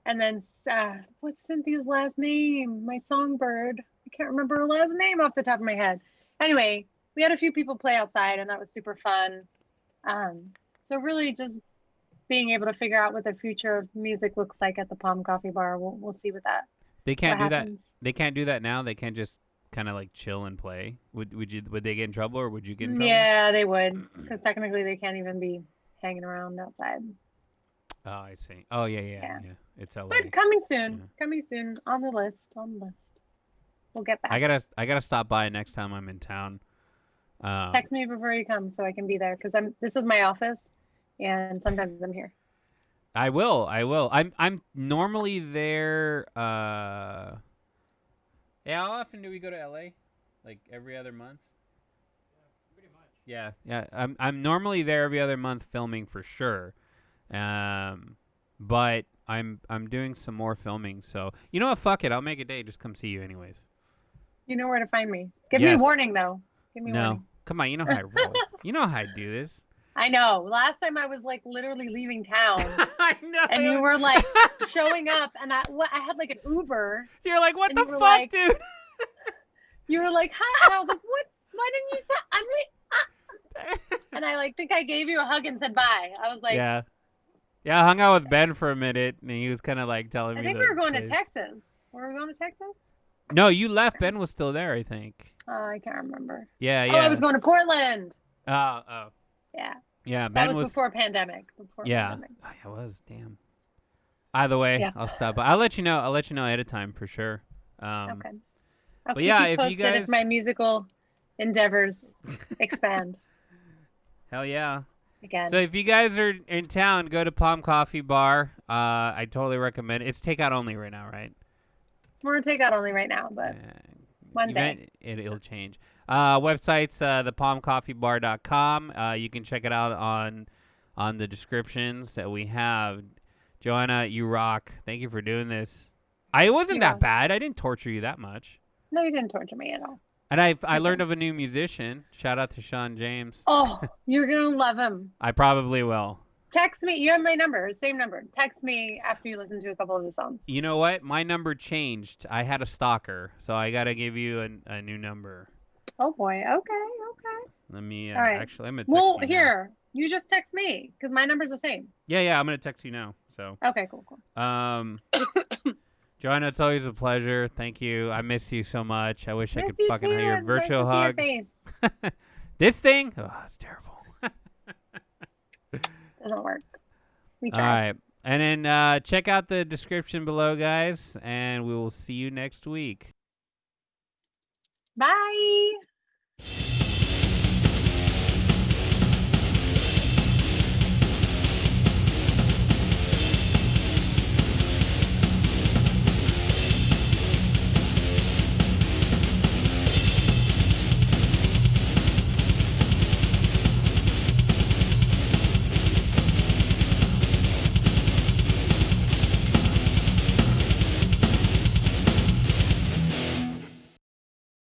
B: then what's Cynthia's last name? My songbird. I can't remember her last name off the top of my head. Anyway, we had a few people play outside, and that was super fun. So really just being able to figure out what the future of music looks like at the Palm Coffee Bar. We'll see what that.
A: They can't
B: what
A: do that.
B: happens.
A: They can't do that now. They can't just kind of like chill and play. Would they get in trouble, or would you get in trouble?
B: Yeah, they would, because technically they can't even be hanging around outside.
A: Oh, I see. Oh, yeah. It's LA.
B: But coming soon.
A: Yeah.
B: Coming soon on the list. We'll get back.
A: I gotta stop by next time I'm in town.
B: Text me before you come so I can be there, because this is my office, and sometimes I'm here.
A: I will. I'm normally there. Yeah, how often do we go to LA? Like every other month?
C: Pretty much.
A: Yeah. I'm normally there every other month filming for sure. But I'm doing some more filming, so you know what? Fuck it. I'll make a day. Just come see you anyways.
B: You know where to find me. Give me a
A: Yes.
B: warning, though. Give me a
A: No,
B: warning.
A: come on. You know how I roll. You know how I do this.
B: I know. Last time I was like literally leaving town,
A: I know.
B: and you were like showing up, and I had like an Uber.
A: You're like, what
B: and
A: the
B: you were
A: fuck,
B: like-
A: dude?
B: You were like, hi, and I was like, what? Why didn't you tell? And I like think I gave you a hug and said bye. I was like,
A: Yeah, I hung out with Ben for a minute, and he was kind of like telling
B: I
A: me.
B: think we were going to Texas. Were we going to Texas?
A: No, you left. Ben was still there, I think.
B: I can't remember.
A: Yeah.
B: Oh, I was going to Portland.
A: Oh.
B: Yeah,
A: Yeah,
B: that
A: Ben
B: was before pandemic.
A: Yeah.
B: Pandemic.
A: Oh, yeah, it was. Damn. Either way,
B: Yeah.
A: I'll stop by. I'll let you know. ahead of time for sure.
B: Okay. I'll
A: but
B: keep
A: yeah,
B: you
A: if you
B: posted
A: guys-
B: if my musical endeavors expand
A: Hell yeah.
B: again.
A: So if you guys are in town, go to Palm Coffee Bar. I totally recommend it. It's takeout only right now, right?
B: We're gonna take out only right now, but one day.
A: It'll change. Website's thepalmcoffeebar.com. You can check it out on the descriptions that we have. Joanna, you rock. Thank you for doing this. It wasn't that bad. I didn't torture you that much.
B: No, you didn't torture me at all.
A: And I learned of a new musician. Shout out to Sean James.
B: Oh, you're gonna love him.
A: I probably will.
B: Text me. You have my number, same number. Text me after you listen to a couple of the songs.
A: You know what? My number changed. I had a stalker, so I gotta give you a new number.
B: Oh boy. Okay.
A: Let me
B: All right.
A: actually. I'm gonna text
B: Well,
A: you now.
B: here You just text me because my number's the same.
A: Yeah, I'm gonna text you now. So,
B: Okay, cool.
A: Joanna, it's always a pleasure. Thank you. I miss you so much. I wish I
B: Miss
A: could
B: you
A: fucking
B: too,
A: have your
B: and nice
A: virtual
B: to see your
A: hug.
B: face.
A: This thing, oh, it's terrible.
B: Doesn't work. We
A: All
B: tried.
A: right, and then check out the description below, guys, and we will see you next week.
B: Bye.